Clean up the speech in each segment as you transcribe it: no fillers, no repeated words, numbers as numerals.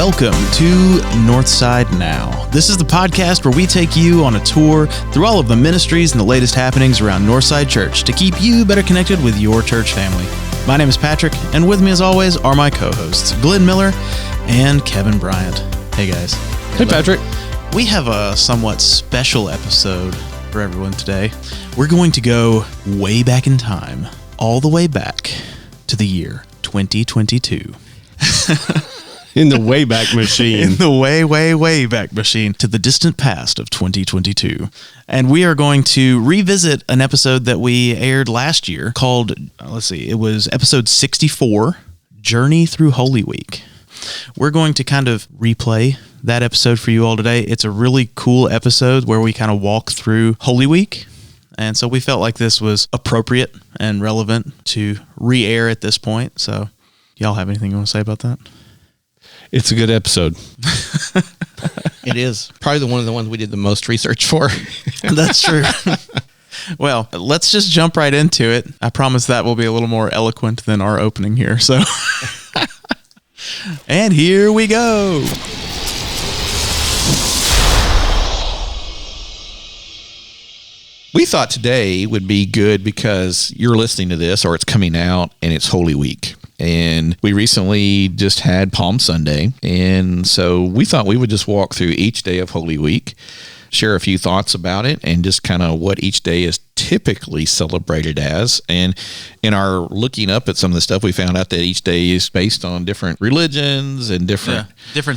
welcome to Northside Now. This is the podcast where we take you on a tour through all of the ministries and the latest happenings around Northside Church to keep you better connected with your church family. My name is Patrick, and with me as always are my co-hosts, Glenn Miller and Kevin Bryant. Hey guys. Hey Patrick. We have a somewhat special episode for everyone today. We're going to go way back in time, all the way back to the year 2022. In the Wayback Machine. In the way back machine to the distant past of 2022. And we are going to revisit an episode that we aired last year called, it was episode 64, Journey Through Holy Week. We're going to kind of replay that episode for you all today. It's a really cool episode where we kind of walk through Holy Week. And so we felt like this was appropriate and relevant to re-air at this point. So y'all have anything you want to say about that? It's a good episode. It is. Probably one of the ones we did the most research for. That's true. Well, let's just jump right into it. I promise that will be a little more eloquent than our opening here. So, and here we go. We thought today would be good because you're listening to this or it's coming out and it's Holy Week. And we recently just had Palm Sunday. And so we thought we would just walk through each day of Holy Week, share a few thoughts about it, and just kind of what each day is typically celebrated as. And in our looking up at some of the stuff, we found out that each day is based on different religions and different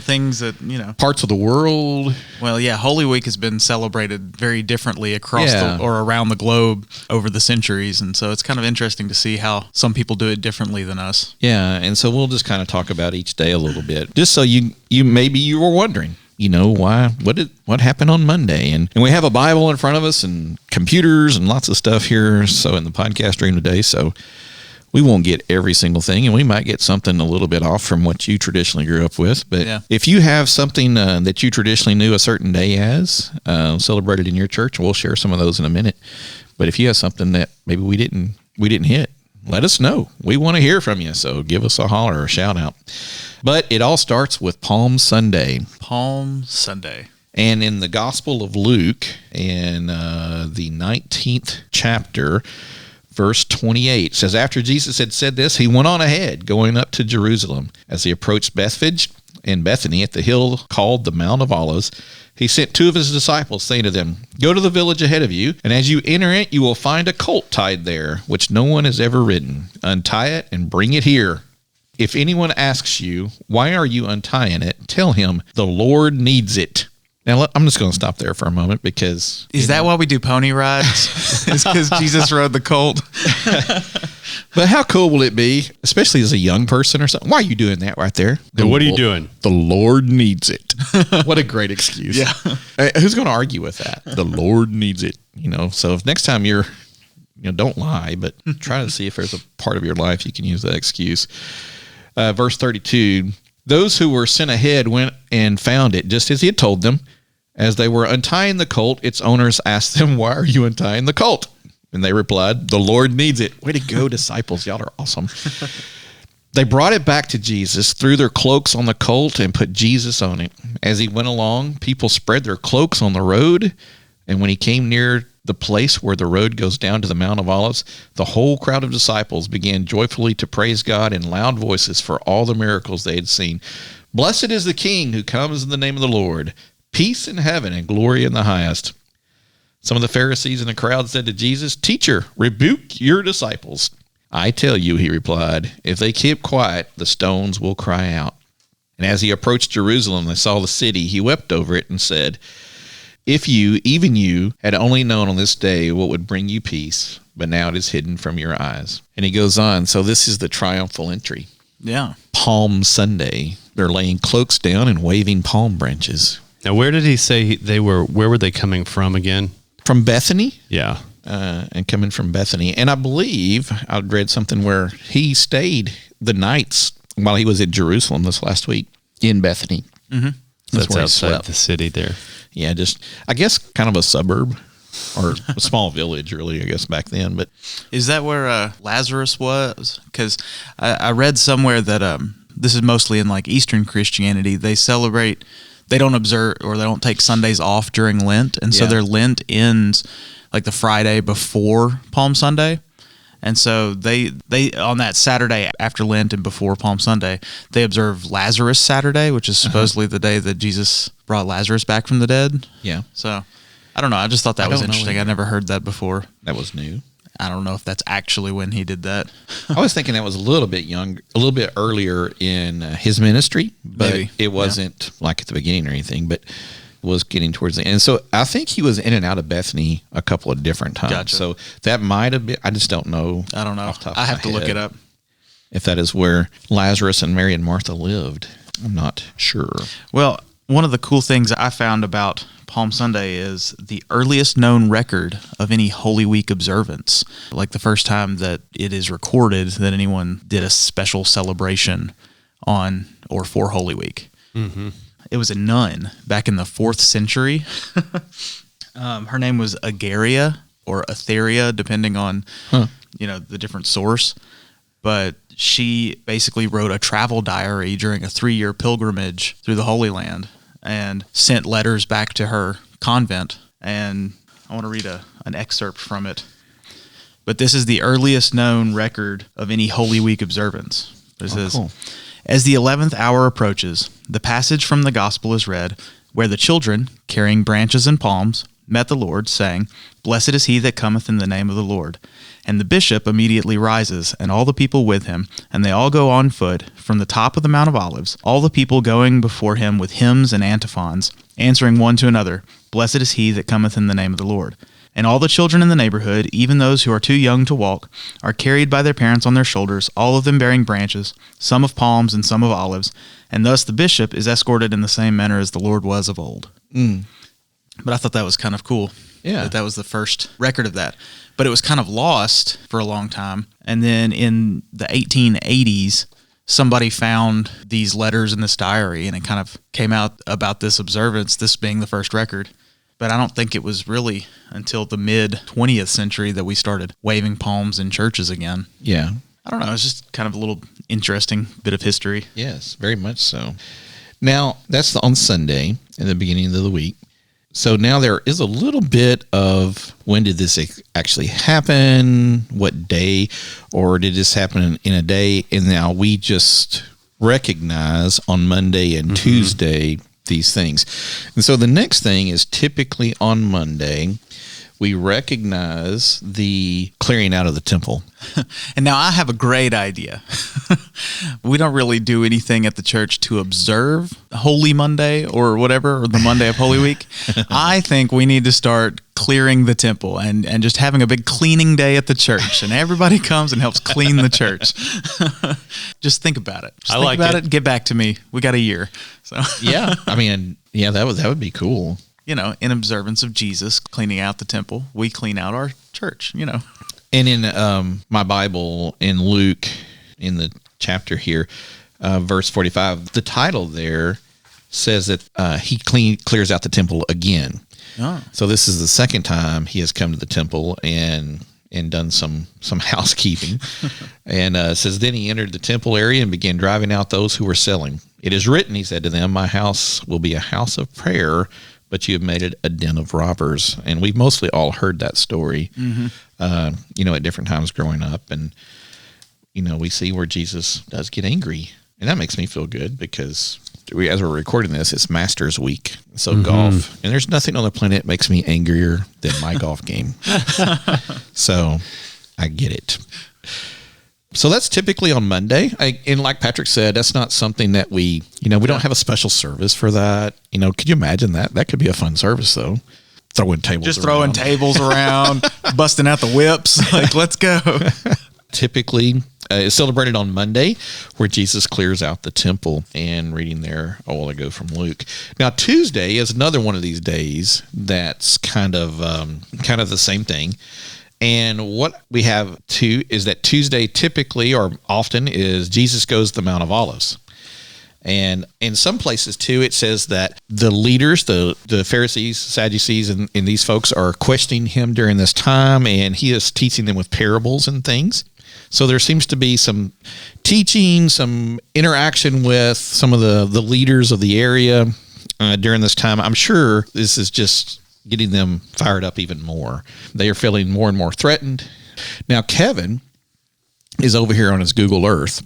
things that, parts of the world. Well, yeah, Holy Week has been celebrated very differently across or around the globe over the centuries. And so it's kind of interesting to see how some people do it differently than us. Yeah. And so we'll just kind of talk about each day a little bit, just so you maybe you were wondering, what happened on Monday? And we have a Bible in front of us and computers and lots of stuff here. So in the podcast room today, so we won't get every single thing, and we might get something a little bit off from what you traditionally grew up with. But if you have something that you traditionally knew a certain day as celebrated in your church, we'll share some of those in a minute. But if you have something that maybe we didn't hit, let us know. We want to hear from you. So give us a holler or a shout out. But it all starts with Palm Sunday. Palm Sunday. And in the Gospel of Luke, in the 19th chapter, verse 28, says, after Jesus had said this, he went on ahead, going up to Jerusalem. As he approached Bethphage and Bethany at the hill called the Mount of Olives, he sent two of his disciples, saying to them, go to the village ahead of you, and as you enter it, you will find a colt tied there, which no one has ever ridden. Untie it and bring it here. If anyone asks you, why are you untying it? Tell him, the Lord needs it. Now, I'm just going to stop there for a moment because... Is that why we do pony rides? It's because Jesus rode the colt. But how cool will it be, especially as a young person or something? Why are you doing that right there? What are you doing? The Lord needs it. What a great excuse. Yeah. Who's going to argue with that? The Lord needs it. So if next time you're, don't lie, but try to see if there's a part of your life you can use that excuse. Verse 32, those who were sent ahead went and found it just as he had told them. As they were untying the colt, its owners asked them, why are you untying the colt? And they replied, the Lord needs it. Way to go, disciples. Y'all are awesome. They brought it back to Jesus, threw their cloaks on the colt, and put Jesus on it. As he went along, people spread their cloaks on the road. And when he came near the place where the road goes down to the Mount of Olives, the whole crowd of disciples began joyfully to praise God in loud voices for all the miracles they had seen. Blessed is the King who comes in the name of the Lord. Peace in heaven and glory in the highest. Some of the Pharisees in the crowd said to Jesus, Teacher, rebuke your disciples. I tell you, he replied, if they keep quiet, the stones will cry out. And as he approached Jerusalem and saw the city, he wept over it and said, if you, even you, had only known on this day what would bring you peace, but now it is hidden from your eyes. And he goes on, so this is the triumphal entry. Yeah. Palm Sunday. They're laying cloaks down and waving palm branches. Now, where did he say where were they coming from again? From Bethany? Yeah. And coming from Bethany. And I believe I read something where he stayed the nights while he was in Jerusalem this last week in Bethany. Mm-hmm. That's outside the city there. Yeah, just, I guess, kind of a suburb or a small village, really, I guess, back then. But is that where Lazarus was? Because I read somewhere that this is mostly in like Eastern Christianity, they don't observe, or they don't take Sundays off during Lent. And so Yeah. their Lent ends like the Friday before Palm Sunday. And so they on that Saturday after Lent and before Palm Sunday, they observe Lazarus Saturday, which is supposedly the day that Jesus brought Lazarus back from the dead. Yeah. So I don't know. I just thought that was don't know interesting. either. I never heard that before. That was new. I don't know if that's actually when he did that. I was thinking that was a little bit earlier in his ministry, but Maybe. it wasn't like at the beginning or anything, but was getting towards the end. So I think he was in and out of Bethany a couple of different times. Gotcha. So that might have been, I just don't know. I don't know. off the top of I my have to look head it up. If that is where Lazarus and Mary and Martha lived. I'm not sure. Well, one of the cool things I found about Palm Sunday is the earliest known record of any Holy Week observance. Like the first time that it is recorded that anyone did a special celebration on or for Holy Week. Mm-hmm. It was a nun back in the 4th century. Her name was Agaria or Atheria, depending on the different source. But she basically wrote a travel diary during a 3-year pilgrimage through the Holy Land and sent letters back to her convent. And I want to read an excerpt from it. But this is the earliest known record of any Holy Week observance. It says, cool. As the 11th hour approaches, the passage from the gospel is read, where the children, carrying branches and palms, met the Lord, saying, Blessed is he that cometh in the name of the Lord. And the bishop immediately rises, and all the people with him, and they all go on foot from the top of the Mount of Olives, all the people going before him with hymns and antiphons, answering one to another, Blessed is he that cometh in the name of the Lord. And all the children in the neighborhood, even those who are too young to walk, are carried by their parents on their shoulders, all of them bearing branches, some of palms and some of olives, and thus the bishop is escorted in the same manner as the Lord was of old. But I thought that was kind of cool. Yeah. That was the first record of that. But it was kind of lost for a long time. And then in the 1880s, somebody found these letters in this diary, and it kind of came out about this observance, this being the first record. But I don't think it was really until the mid-20th century that we started waving palms in churches again. Yeah. I don't know. It's just kind of a little interesting bit of history. Yes, very much so. Now, that's on Sunday in the beginning of the week. So now there is a little bit of when did this actually happen, what day, or did this happen in a day? And now we just recognize on Monday and Tuesday these things. And so the next thing is typically on Monday, we recognize the clearing out of the temple. And now I have a great idea. We don't really do anything at the church to observe Holy Monday or whatever, or the Monday of Holy Week. I think we need to start clearing the temple and just having a big cleaning day at the church. And everybody comes and helps clean the church. Just think about it. Just I think like about it. it. Get back to me. We got a year. So Yeah. I mean, yeah, that would be cool. in observance of Jesus cleaning out the temple, we clean out our church, And in my Bible, in Luke, in the chapter here, verse 45, the title there says that he clears out the temple again. Oh. So this is the second time he has come to the temple and done some housekeeping. And it says, then he entered the temple area and began driving out those who were selling. It is written, he said to them, my house will be a house of prayer, but you have made it a den of robbers. And we've mostly all heard that story, at different times growing up. And, we see where Jesus does get angry. And that makes me feel good because as we're recording this, it's Masters Week. So golf. And there's nothing on the planet makes me angrier than my golf game. So I get it. So that's typically on Monday. And like Patrick said, that's not something that we don't have a special service for that. Could you imagine that? That could be a fun service, though. Throwing tables around, busting out the whips. Like, let's go. Typically, it's celebrated on Monday, where Jesus clears out the temple, and reading there a while ago from Luke. Now, Tuesday is another one of these days that's kind of the same thing. And what we have too is that Tuesday typically or often is Jesus goes to the Mount of Olives. And in some places too, it says that the leaders, the Pharisees, Sadducees, and these folks are questioning him during this time, and he is teaching them with parables and things. So there seems to be some teaching, some interaction with some of the leaders of the area during this time. I'm sure this is just getting them fired up even more. They are feeling more and more threatened. Now, Kevin is over here on his Google Earth,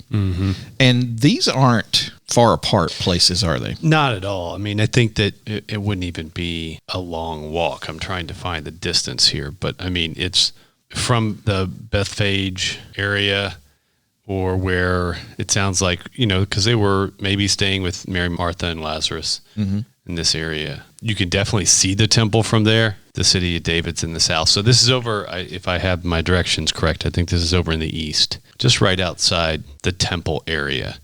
and these aren't far apart places, are they? Not at all. I mean, I think that it wouldn't even be a long walk. I'm trying to find the distance here, but I mean, it's from the Bethphage area, or where it sounds like, because they were maybe staying with Mary, Martha, and Lazarus in this area. You can definitely see the temple from there. The city of David's in the south. So this is over, if I have my directions correct, I think this is over in the east, just right outside the temple area.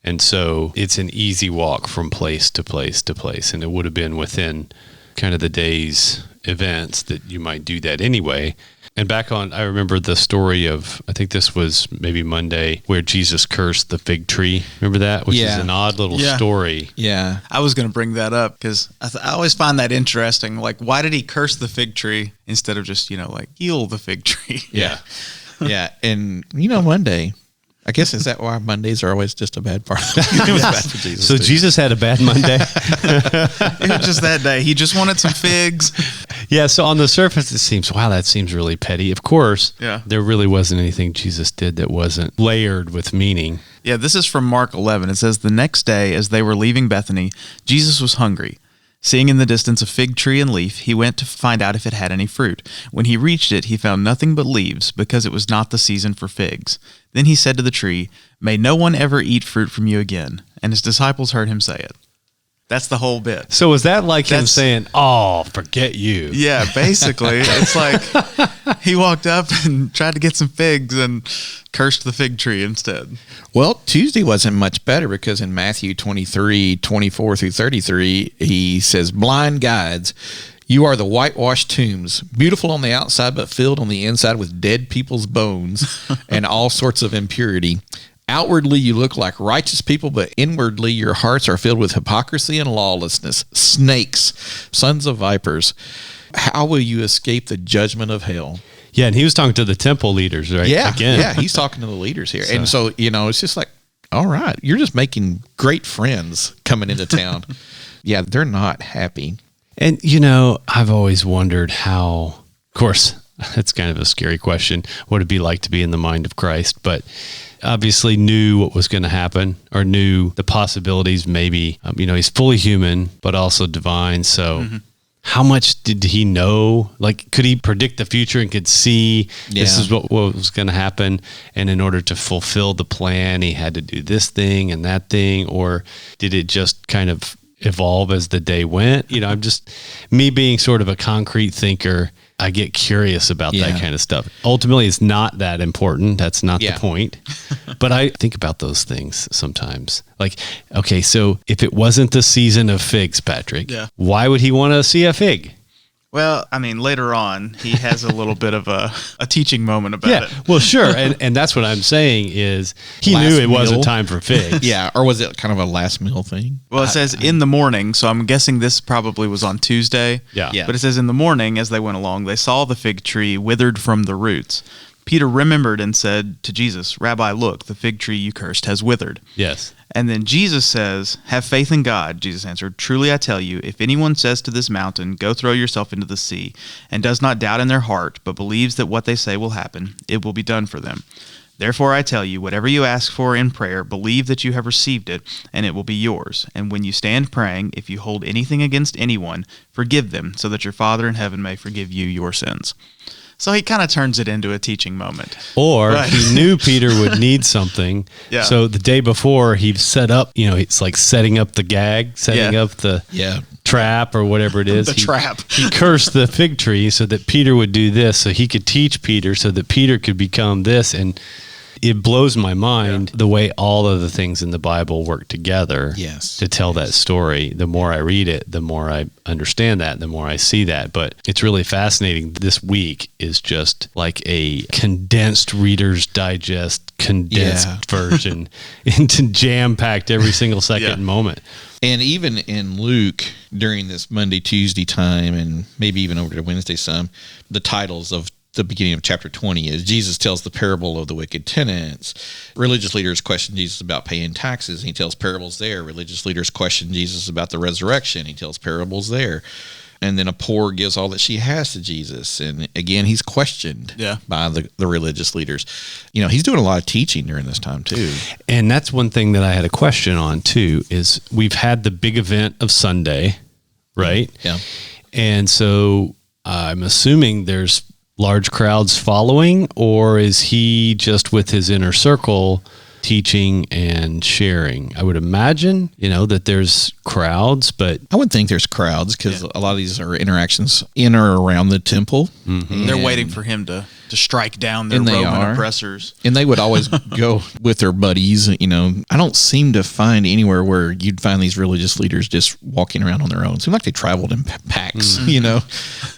And so it's an easy walk from place to place to place. And it would have been within kind of the day's events that you might do that anyway. And I remember the story of, I think this was maybe Monday, where Jesus cursed the fig tree. Remember that? Which is an odd little story. Yeah. I was going to bring that up because I always find that interesting. Like, why did he curse the fig tree instead of just, heal the fig tree? Yeah. Yeah. And, Monday, I guess, is that why Mondays are always just a bad part? It was bad for Jesus. So Jesus had a bad Monday? It was just that day. He just wanted some figs. Yeah, so on the surface, it seems, wow, that seems really petty. Of course, there really wasn't anything Jesus did that wasn't layered with meaning. Yeah, this is from Mark 11. It says, "The next day, as they were leaving Bethany, Jesus was hungry. Seeing in the distance a fig tree and leaf, he went to find out if it had any fruit. When he reached it, he found nothing but leaves, because it was not the season for figs. Then he said to the tree, 'May no one ever eat fruit from you again.' And his disciples heard him say it." That's the whole bit. So was that like him saying, "Oh, forget you"? Yeah, basically. It's like he walked up and tried to get some figs and cursed the fig tree instead. Well, Tuesday wasn't much better, because in Matthew 23:24 through 33, he says, "Blind guides, you are the whitewashed tombs, beautiful on the outside but filled on the inside with dead people's bones and all sorts of impurity. Outwardly, you look like righteous people, but inwardly, your hearts are filled with hypocrisy and lawlessness. Snakes, sons of vipers, how will you escape the judgment of hell?" Yeah, and he was talking to the temple leaders, right? Yeah, Again. yeah, he's talking to the leaders here. And so, it's just like, all right, you're just making great friends coming into town. Yeah, they're not happy. And, I've always wondered how, of course, that's kind of a scary question. What it'd be like to be in the mind of Christ, but obviously knew what was going to happen, or knew the possibilities. Maybe, he's fully human, but also divine. So how much did he know? Like, could he predict the future and could see this is what was going to happen? And in order to fulfill the plan, he had to do this thing and that thing, or did it just kind of evolve as the day went? I'm just, me being sort of a concrete thinker, I get curious about that kind of stuff. Ultimately, it's not that important. That's not the point. But I think about those things sometimes. Like, okay, so if it wasn't the season of figs, Patrick, why would he want to see a fig? Well, I mean, later on, he has a little bit of a teaching moment about it. Well, sure. And that's what I'm saying is he knew it wasn't time for figs. Yeah, or was it kind of a last meal thing? Well, it says in the morning, so I'm guessing this probably was on Tuesday. Yeah. But it says in the morning, as they went along, they saw the fig tree withered from the roots. Peter remembered and said to Jesus, "Rabbi, look, the fig tree you cursed has withered." Yes. And then Jesus says, "Have faith in God." Jesus answered, "Truly I tell you, if anyone says to this mountain, 'Go throw yourself into the sea,' and does not doubt in their heart, but believes that what they say will happen, it will be done for them. Therefore I tell you, whatever you ask for in prayer, believe that you have received it, and it will be yours. And when you stand praying, if you hold anything against anyone, forgive them, so that your Father in heaven may forgive you your sins." So he kind of turns it into a teaching moment. Or he knew Peter would need something. Yeah. So the day before, he set up, it's like setting up the gag, setting up the trap or whatever it is. The trap. He cursed the fig tree so that Peter would do this, so he could teach Peter, so that Peter could become this. And it blows my mind the way all of the things in the Bible work together to tell that story. The more I read it, the more I understand that, the more I see that. But it's really fascinating. This week is just like a condensed Reader's Digest, condensed version into jam-packed every single second moment. And even in Luke, during this Monday, Tuesday time, and maybe even over to Wednesday some, the titles of the beginning of chapter 20 is Jesus tells the parable of the wicked tenants. Religious leaders question Jesus about paying taxes, and he tells parables there. Religious leaders question Jesus about the resurrection. He tells parables there. And then a poor gives all that she has to Jesus. And again, he's questioned by the religious leaders. He's doing a lot of teaching during this time too. And that's one thing that I had a question on too, is we've had the big event of Sunday, right? Yeah. And so I'm assuming there's large crowds following, or is he just with his inner circle teaching and sharing? I would imagine, that there's crowds, but I would think there's crowds because a lot of these are interactions in or around the temple. Mm-hmm. They're waiting for him to strike down their Roman oppressors. And they would always go with their buddies. I don't seem to find anywhere where you'd find these religious leaders just walking around on their own. It seemed like they traveled in packs,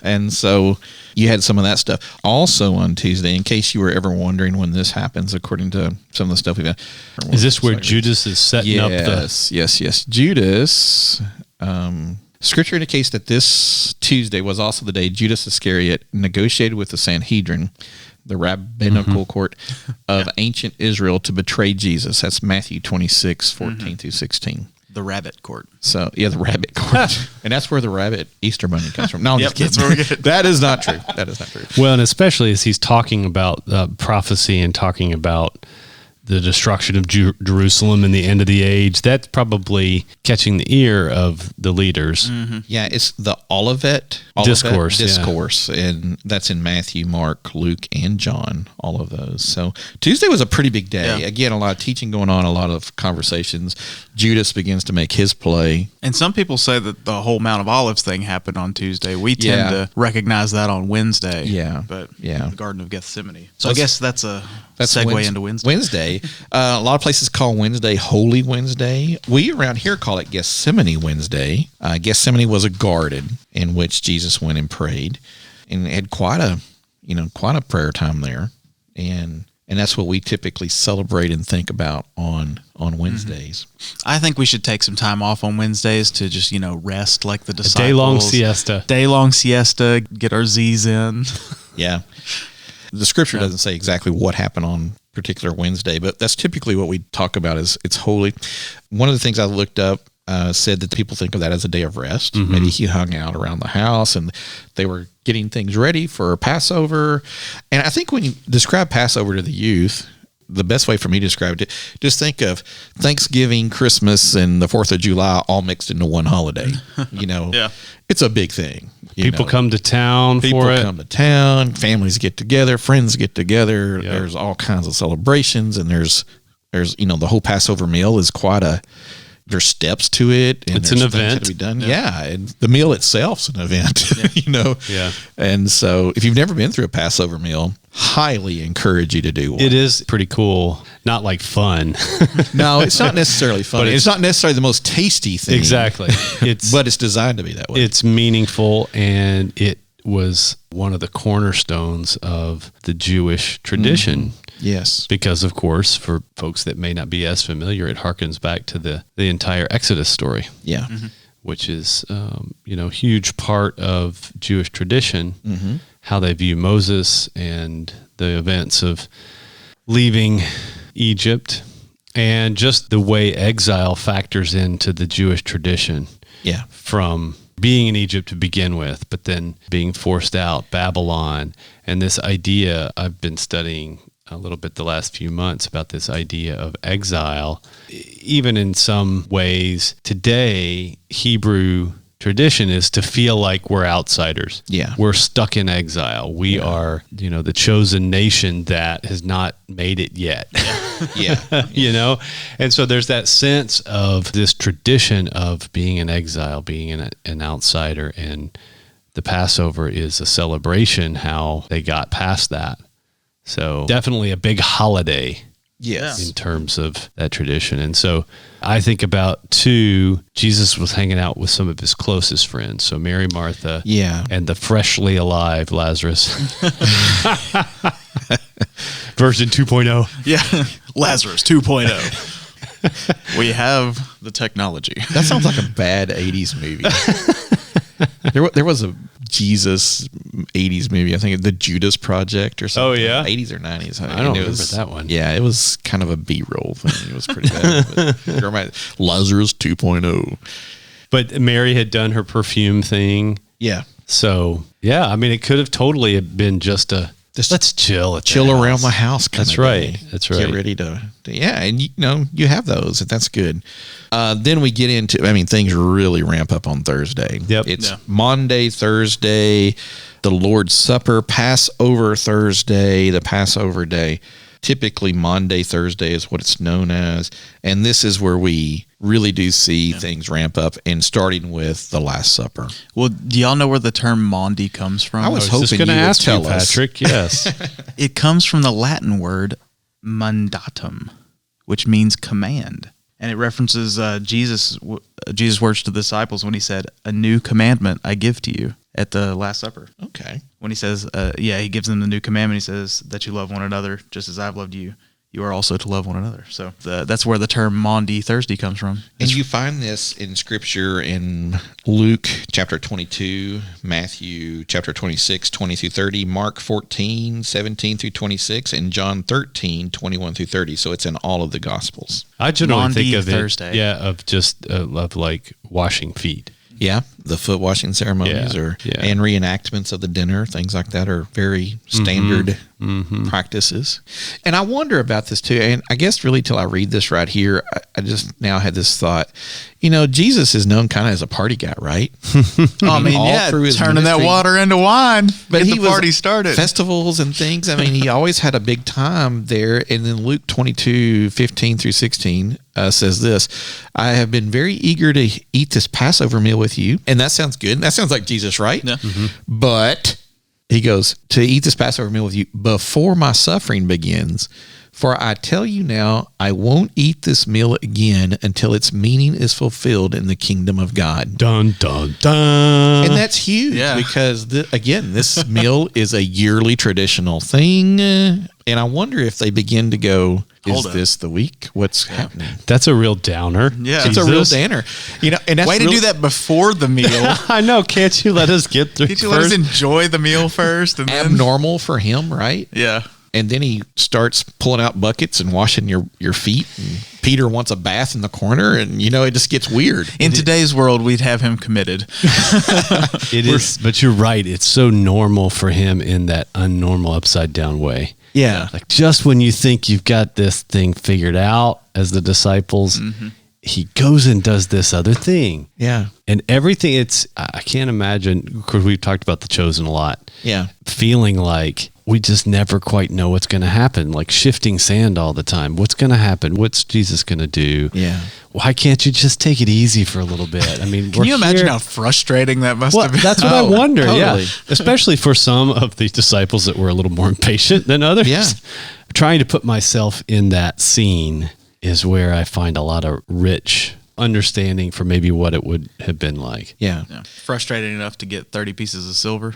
And so you had some of that stuff. Also on Tuesday, in case you were ever wondering when this happens, according to some of the stuff we've got. Is this where Judas is setting up the... Yes. Judas... Scripture indicates that this Tuesday was also the day Judas Iscariot negotiated with the Sanhedrin, the rabbinical court of ancient Israel, to betray Jesus. That's Matthew 26:14 through 16. The rabbit court. So, the rabbit court. And that's where the rabbit Easter bunny comes from. No, I'm just kidding. That's where we get it. That is not true. That is not true. Well, and especially as he's talking about prophecy and talking about the destruction of Jerusalem and the end of the age, that's probably catching the ear of the leaders. Mm-hmm. Yeah, it's the Olivet discourse, and that's in Matthew, Mark, Luke, and John, all of those. So Tuesday was a pretty big day. Yeah. Again, a lot of teaching going on, a lot of conversations. Judas begins to make his play. And some people say that the whole Mount of Olives thing happened on Tuesday. We tend to recognize that on Wednesday. Yeah. But the Garden of Gethsemane. So I guess that's a That's segue into Wednesday. A lot of places call Wednesday Holy Wednesday. We around here call it Gethsemane Wednesday. Gethsemane was a garden in which Jesus went and prayed, and had quite a prayer time there, and that's what we typically celebrate and think about on Wednesdays. I think we should take some time off on Wednesdays to just rest like the disciples. Day-long siesta, get our Z's in. Yeah. The scripture doesn't say exactly what happened on particular Wednesday, but that's typically what we talk about is it's holy. One of the things I looked up said that people think of that as a day of rest. Mm-hmm. Maybe he hung out around the house and they were getting things ready for Passover. And I think when you describe Passover to the youth, the best way for me to describe it, just think of Thanksgiving, Christmas, and the 4th of July all mixed into one holiday. It's a big thing. People come to town for it. People come to town, families get together, friends get together. Yep. There's all kinds of celebrations, and there's the whole Passover meal is there's steps to it. And it's an event to be done. Yeah. And the meal itself's an event, Yeah. And so if you've never been through a Passover meal, highly encourage you to do one. It is pretty cool. Not like fun. No, it's not necessarily fun. It's not necessarily the most tasty thing. Exactly. But it's designed to be that way. It's meaningful, and it was one of the cornerstones of the Jewish tradition. Mm-hmm. Yes. Because, of course, for folks that may not be as familiar, it harkens back to the entire Exodus story. Yeah. Mm-hmm. Which is, huge part of Jewish tradition, mm-hmm. how they view Moses and the events of leaving Egypt, and just the way exile factors into the Jewish tradition. Yeah. From being in Egypt to begin with, but then being forced out, Babylon, and this idea I've been studying a little bit the last few months about this idea of exile. Even in some ways today, Hebrew tradition is to feel like we're outsiders. Yeah. We're stuck in exile. We are, the chosen nation that has not made it yet. Yeah. And so there's that sense of this tradition of being in exile, being an outsider, and the Passover is a celebration how they got past that. So definitely a big holiday. Yes. In terms of that tradition. And so I think about too, Jesus was hanging out with some of his closest friends. So Mary, Martha, and the freshly alive Lazarus. Version 2.0. Yeah. Lazarus 2.0. We have the technology. That sounds like a bad 80s movie. There was a Jesus '80s movie. I think the Judas Project or something. Oh, yeah? '80s or '90s. I don't remember that one. Yeah, it was kind of a B-roll thing. It was pretty bad. But Lazarus 2.0. But Mary had done her perfume thing. Yeah. So, yeah, I mean, it could have totally been just let's chill at the Chill around house. the house. That's right. That's right. Get ready to and you have those, and that's good. Then we get into, things really ramp up on Thursday. Yep. It's Monday, Thursday, the Lord's Supper, Passover Thursday, the Passover day. Typically Monday, Thursday is what it's known as. And this is where we really do see things ramp up, and starting with the Last Supper. Well, do y'all know where the term Maundy comes from? I was just hoping going to you would ask you, tell us. Patrick. Yes. It comes from the Latin word mandatum, which means command. And it references Jesus' words to the disciples when he said, "A new commandment I give to you," at the Last Supper. Okay. When he says, he gives them the new commandment. He says that you love one another just as I've loved you. You are also to love one another. So that's where the term Maundy Thursday comes from. And you find this in Scripture in Luke chapter 22, Matthew chapter 26, 20 through 30, Mark 14, 17 through 26, and John 13, 21 through 30. So it's in all of the Gospels. I generally Maundy think of Thursday. it, of just of like washing feet. Yeah, the foot washing ceremonies and reenactments of the dinner, things like that are very standard practices. And I wonder about this too, and I guess really till I read this right here, I just now had this thought. Jesus is known kind of as a party guy, right? All through his turning ministry, that water into wine. But Get he the party started. Festivals and things. He always had a big time there. And then Luke 22, 15 through 16 says this: "I have been very eager to eat this Passover meal with you." And that sounds good. That sounds like Jesus, right? Yeah. But he goes, "To eat this Passover meal with you before my suffering begins. For I tell you now, I won't eat this meal again until its meaning is fulfilled in the kingdom of God." Dun, dun, dun. And that's huge because, this meal is a yearly traditional thing. And I wonder if they begin to go, is this the week? What's happening? That's a real downer. Yeah. It's a real downer. And that's Way to do that before the meal. I know. Can't you let us get through Can't you let us enjoy the meal first? And then abnormal for him, right? Yeah. And then he starts pulling out buckets and washing your feet. And Peter wants a bath in the corner, and it just gets weird. In today's world, we'd have him committed. It is, but you're right. It's so normal for him in that unnormal upside down way. Yeah. Like just when you think you've got this thing figured out as the disciples, he goes and does this other thing. Yeah. And everything, I can't imagine, because we've talked about The Chosen a lot. Yeah. Feeling like we just never quite know what's going to happen, like shifting sand all the time. What's going to happen? What's Jesus going to do? Yeah. Why can't you just take it easy for a little bit? Can you imagine how frustrating that must have been? That's what I wonder. Totally. Yeah. Especially for some of the disciples that were a little more impatient than others. Yeah. Trying to put myself in that scene is where I find a lot of rich understanding for maybe what it would have been like. Yeah. Frustrating enough to get 30 pieces of silver.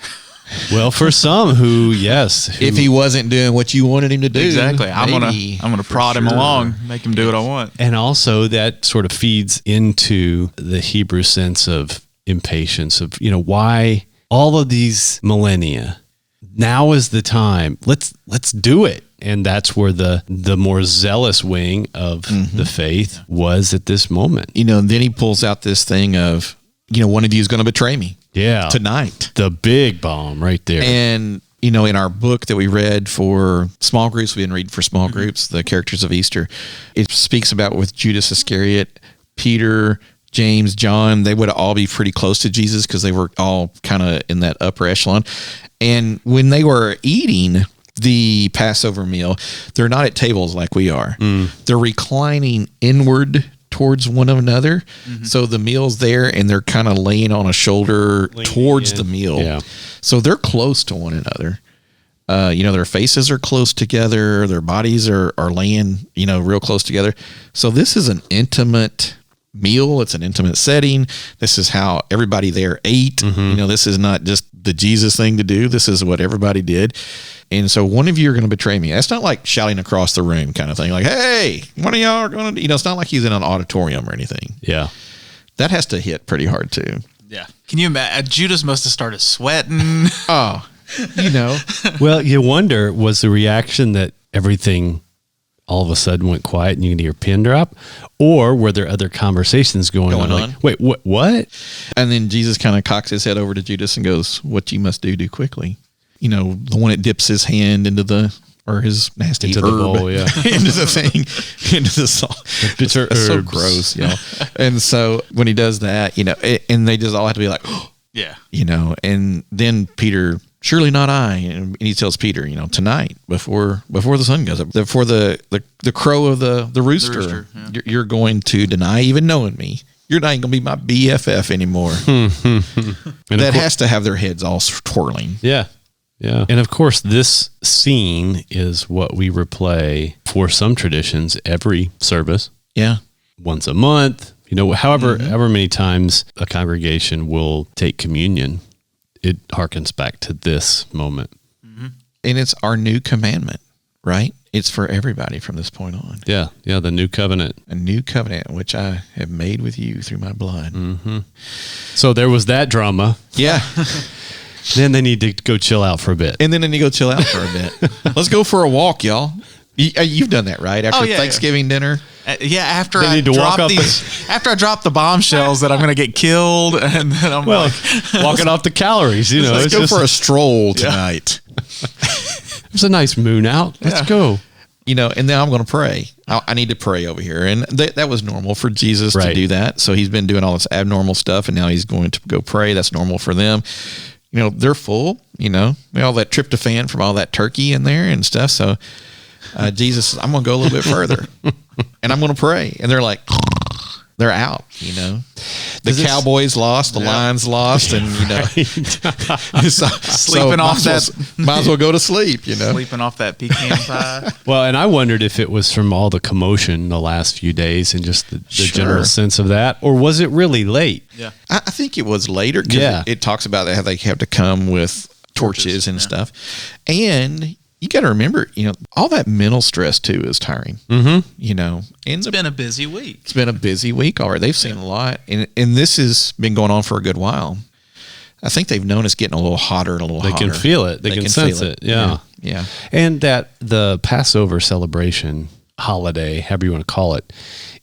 Well, for some if he wasn't doing what you wanted him to do. Exactly. I'm gonna prod him along, make him do what I want. and also that sort of feeds into the Hebrew sense of impatience of, why all of these millennia, now is the time. Let's do it. And that's where the more zealous wing of the faith was at this moment. Then he pulls out this thing of, one of you is going to betray me. Yeah. Tonight. The big bomb right there. And, in our book that we read for small groups, we've been reading for small groups, the characters of Easter, it speaks about with Judas Iscariot, Peter, James, John, they would all be pretty close to Jesus because they were all kind of in that upper echelon. And when they were eating the Passover meal, they're not at tables like we are. They're reclining inward towards one another. So the meal's there and they're kind of laying on a shoulder towards the meal. Yeah. So they're close to one another. Their faces are close together. Their bodies are laying, real close together. So this is an intimate meal. It's an intimate setting. This is how everybody there ate. This is not just the Jesus thing to do. This is what everybody did. And so one of you are going to betray me. That's not like shouting across the room kind of thing. Like, hey, one of y'all are going to, it's not like he's in an auditorium or anything. Yeah. That has to hit pretty hard too. Yeah. Can you imagine? Judas must have started sweating. Oh, you know. Well, you wonder, was the reaction that everything all of a sudden went quiet and you can hear a pin drop? Or were there other conversations going on? Like, wait, what? And then Jesus kind of cocks his head over to Judas and goes, "What you must do quickly." You know, the one that dips his hand into his nasty Into herb, the bowl, yeah. into the thing, into the salt. Bitter It's so herbs. gross, you know. And so when he does that, you know, and they just all have to be like, Yeah. you know, and then Peter, surely not I. And he tells Peter, you know, tonight before the sun goes up, before the crow of the rooster, yeah. you're going to deny even knowing me. You're not going to be my BFF anymore. And That has to have their heads all twirling. Yeah. Yeah. And of course, this scene is what we replay for some traditions every service, Yeah. once a month. You know, however many times a congregation will take communion, it harkens back to this moment. And it's our new commandment, right? It's for everybody from this point on. Yeah. Yeah. The new covenant. A new covenant, which I have made with you through my blood. So there was that drama. Yeah. Then they need to go chill out for a bit. And then you go chill out for a bit. Let's go for a walk, y'all. You've done that, right? After Thanksgiving dinner? Yeah, after They I need to walk drop up after I drop the bombshells that I'm going to get killed, and then I'm Well, like, walking off the calories, you know. Let's it's go just- for a stroll tonight. There's a nice moon out. Let's go. You know, and then I'm going to pray. I need to pray over here. And that was normal for Jesus to Right. do that. So he's been doing all this abnormal stuff, and now he's going to go pray. That's normal for them. You know, they're full, you know, all that tryptophan from all that turkey in there and stuff. So Jesus says, I'm going to go a little bit further, and I'm going to pray. And they're like, they're out, you know. The Cowboys lost, the Lions lost, and, you know. Sleeping off might as well go to sleep, you know. sleeping off that pecan pie. Well, and I wondered if it was from all the commotion the last few days and just the Sure. general sense of that, or was it really late? Yeah. I think it was later because Yeah. it talks about how they have to come with torches and stuff. And you got to remember, you know, all that mental stress too is tiring. Mm-hmm. You know, and It's been a busy week. it's been a busy week already. They've seen a lot, and this has been going on for a good while. I think they've known it's getting a little hotter and a little They hotter. can feel it. They can sense feel it. Yeah. Yeah. And that the Passover celebration, holiday, however you want to call it,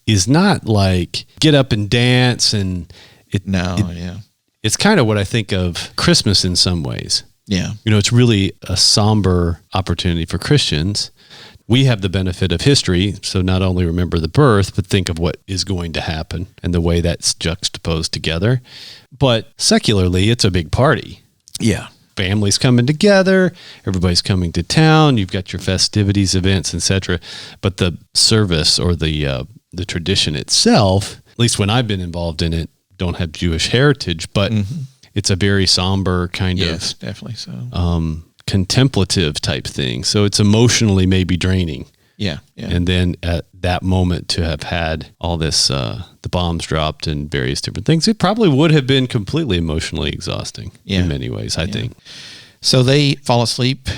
is not like get up and dance and it's kind of what I think of Christmas in some ways. Yeah. You know, it's really a somber opportunity for Christians. We have the benefit of history, so not only remember the birth, but think of what is going to happen and the way that's juxtaposed together. But secularly, it's a big party. Yeah. Families coming together, everybody's coming to town, you've got your festivities, events, etc. But the service or the tradition itself, at least when I've been involved in it, don't have Jewish heritage, but it's a very somber kind Yes, of definitely so. contemplative type thing. So it's emotionally maybe draining. Yeah. Yeah. And then at that moment to have had all this, the bombs dropped and various different things, it probably would have been completely emotionally exhausting in many ways, I think. So they fall asleep,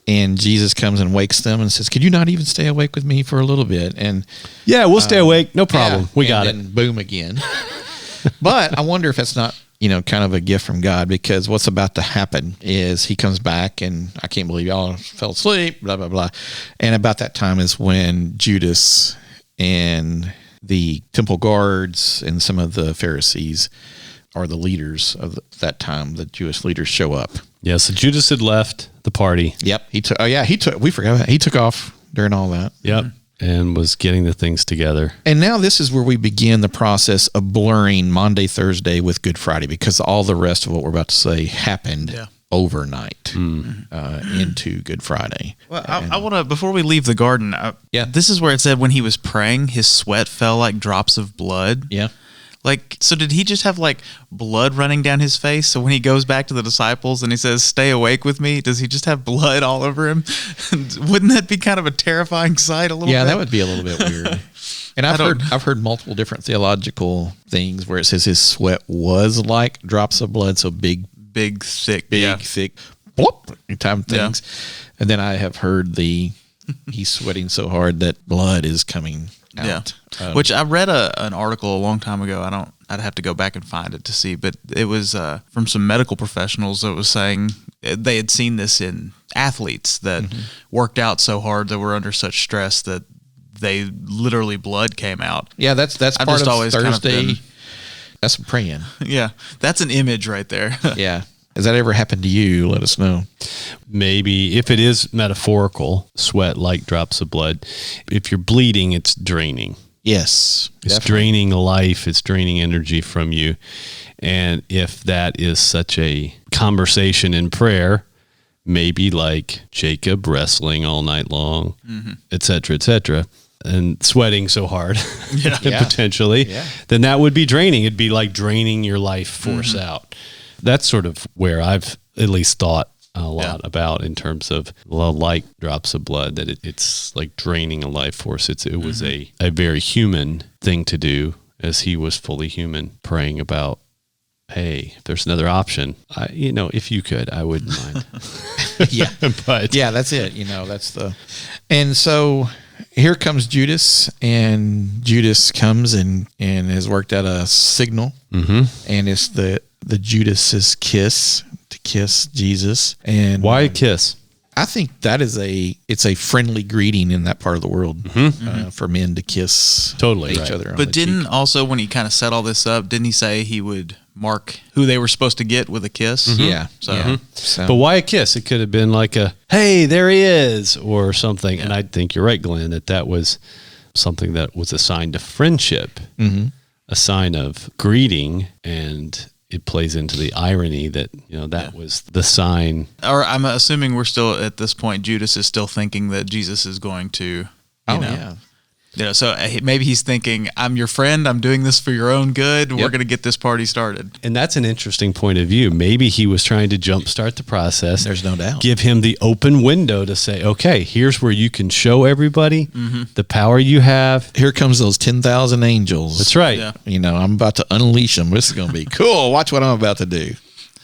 and Jesus comes and wakes them and says, "Could you not even stay awake with me for a little bit?" And Yeah, we'll stay awake. No problem. yeah, We got and it. then boom again. But I wonder if that's not, you know, kind of a gift from God, because what's about to happen is he comes back and I can't believe y'all fell asleep, blah, blah, blah. And about that time is when Judas and the temple guards and some of the Pharisees are the leaders of that time. The Jewish leaders show up. Yeah, so Judas had left the party. Yep. We forgot that. He took off during all that. Yep. And was getting the things together. And now this is where we begin the process of blurring Maundy, Thursday with Good Friday, because all the rest of what we're about to say happened overnight into Good Friday. Well, I want to, before we leave the garden, this is where it said when he was praying, his sweat fell like drops of blood. Yeah. Like, so did he just have like blood running down his face? So when he goes back to the disciples and he says, "Stay awake with me," does he just have blood all over him? Wouldn't that be kind of a terrifying sight a little bit? Yeah, that would be a little bit weird. And I've heard multiple different theological things where it says his sweat was like drops of blood, so big, thick, thick, blop, time things. And then I have heard he's sweating so hard that blood is coming out. Which I read an article a long time ago. I don't I'd have to go back and find it to see, but it was from some medical professionals that was saying they had seen this in athletes that worked out so hard, that were under such stress that they literally blood came out. Yeah, that's I've part just of always kind of Thursday. been- That's praying. Yeah, that's an image right there. Yeah. Has that ever happened to you? Let us know. Maybe if it is metaphorical, sweat like drops of blood. If you're bleeding, it's draining. Yes. It's definitely. draining life. It's draining energy from you. And if that is such a conversation in prayer, maybe like Jacob wrestling all night long, et cetera, and sweating so hard, Yeah. potentially, Yeah. then that would be draining. It'd be like draining your life force out. That's sort of where I've at least thought a lot about in terms of like drops of blood, that it's like draining a life force. It was a very human thing to do, as he was fully human, praying about, hey, if there's another option, if you could, I wouldn't mind. Yeah. But Yeah, that's it. And so here comes Judas, and Judas comes and has worked out a signal, and it's the Judas's kiss, to kiss Jesus. And why a kiss? I think that it's a friendly greeting in that part of the world, for men to kiss Totally each right. other. On But the didn't cheek. also, when he kind of set all this up, didn't he say he would mark who they were supposed to get with a kiss? Yeah. So yeah. So, But why a kiss? It could have been like a, hey, there he is, or something. And I think you're right, Glenn, that was something that was a sign to friendship, a sign of greeting, and it plays into the irony that, that was the sign. or I'm assuming we're still at this point, Judas is still thinking that Jesus is going to, so maybe he's thinking, I'm your friend, I'm doing this for your own good, we're going to get this party started. And that's an interesting point of view. Maybe he was trying to jumpstart the process. There's no doubt. Give him the open window to say, okay, here's where you can show everybody the power you have. Here comes those 10,000 angels. That's right. Yeah. I'm about to unleash them. This is going to be cool. Watch what I'm about to do.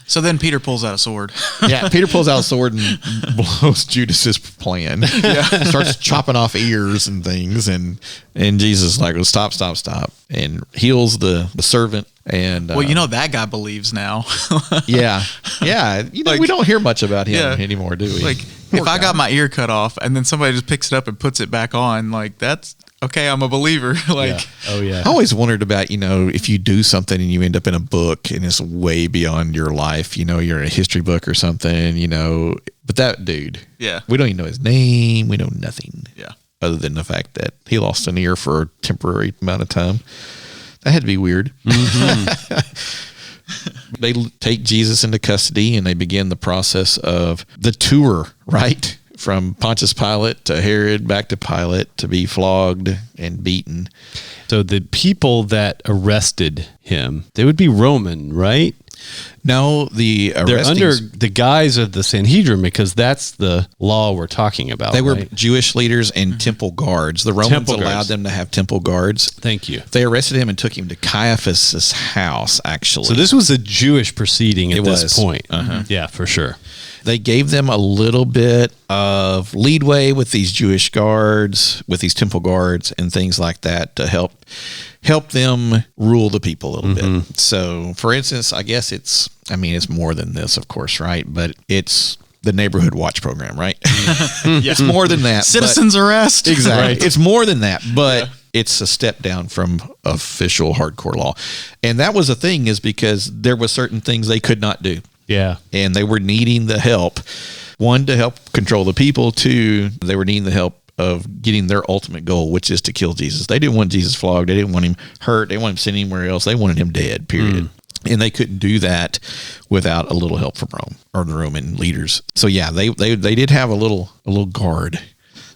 So then Peter pulls out a sword. Yeah, Peter pulls out a sword and blows Judas's plan. Yeah, starts chopping off ears and things, and Jesus is like, well, stop, and heals the servant. And Well, that guy believes now. yeah. We don't hear much about him anymore, do we? Like, if I got my ear cut off and then somebody just picks it up and puts it back on, like, that's okay, I'm a believer. Like, Oh, yeah. I always wondered about, if you do something and you end up in a book and it's way beyond your life, you're in a history book or something, but that dude, we don't even know his name. We know nothing. Yeah. Other than the fact that he lost an ear for a temporary amount of time. That had to be weird. They take Jesus into custody and they begin the process of the tour, right? From Pontius Pilate to Herod, back to Pilate, to be flogged and beaten. So the people that arrested him, they would be Roman, right? No, the They're arresting, under the guise of the Sanhedrin, because that's the law we're talking about. they were right? Jewish leaders and temple guards. The Romans Temple allowed guards. them to have temple guards. Thank you. They arrested him and took him to Caiaphas's house, actually. So this was a Jewish proceeding at It this was. point. Yeah, for sure. They gave them a little bit of leadway with these Jewish guards, with these temple guards and things like that, to help them rule the people a little bit. So, for instance, I guess it's more than this, of course, right? But it's the neighborhood watch program, right? It's more than that. Citizens arrest. Exactly. Right. It's more than that, but it's a step down from official hardcore law. And that was the thing, is because there were certain things they could not do. Yeah. And they were needing the help. One, to help control the people. Two, they were needing the help of getting their ultimate goal, which is to kill Jesus. They didn't want Jesus flogged. They didn't want him hurt. They didn't want him sent anywhere else. They wanted him dead, period. And they couldn't do that without a little help from Rome, or the Roman leaders. So yeah, they did have a little guard.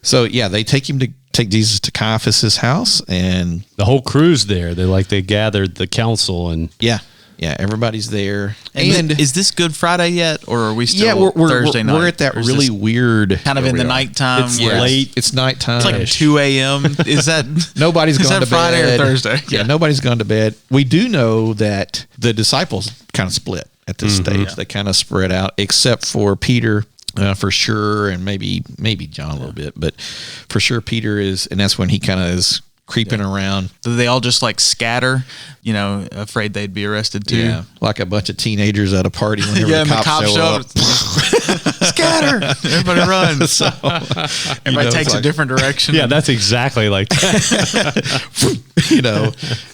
So yeah, they take Jesus to Caiaphas's house, and The whole crew's there. They gathered the council and yeah, everybody's there. And is this Good Friday yet, or are we still we're Thursday night? We're at that Or is really this weird kind of in the nighttime. It's where late. It's nighttime. It's like 2 a.m. Is that Nobody's is gone that to Friday bed. or Thursday? Yeah, nobody's gone to bed. We do know that the disciples kind of split at this stage. They kind of spread out, except for Peter, for sure, and maybe John a little bit, but for sure Peter is, and that's when he kind of is creeping around. Do they all just like scatter, afraid they'd be arrested too? Yeah, like a bunch of teenagers at a party whenever Yeah, and the cops show up. Scatter! Everybody runs. So, Everybody takes a different direction. Yeah, that's exactly like that.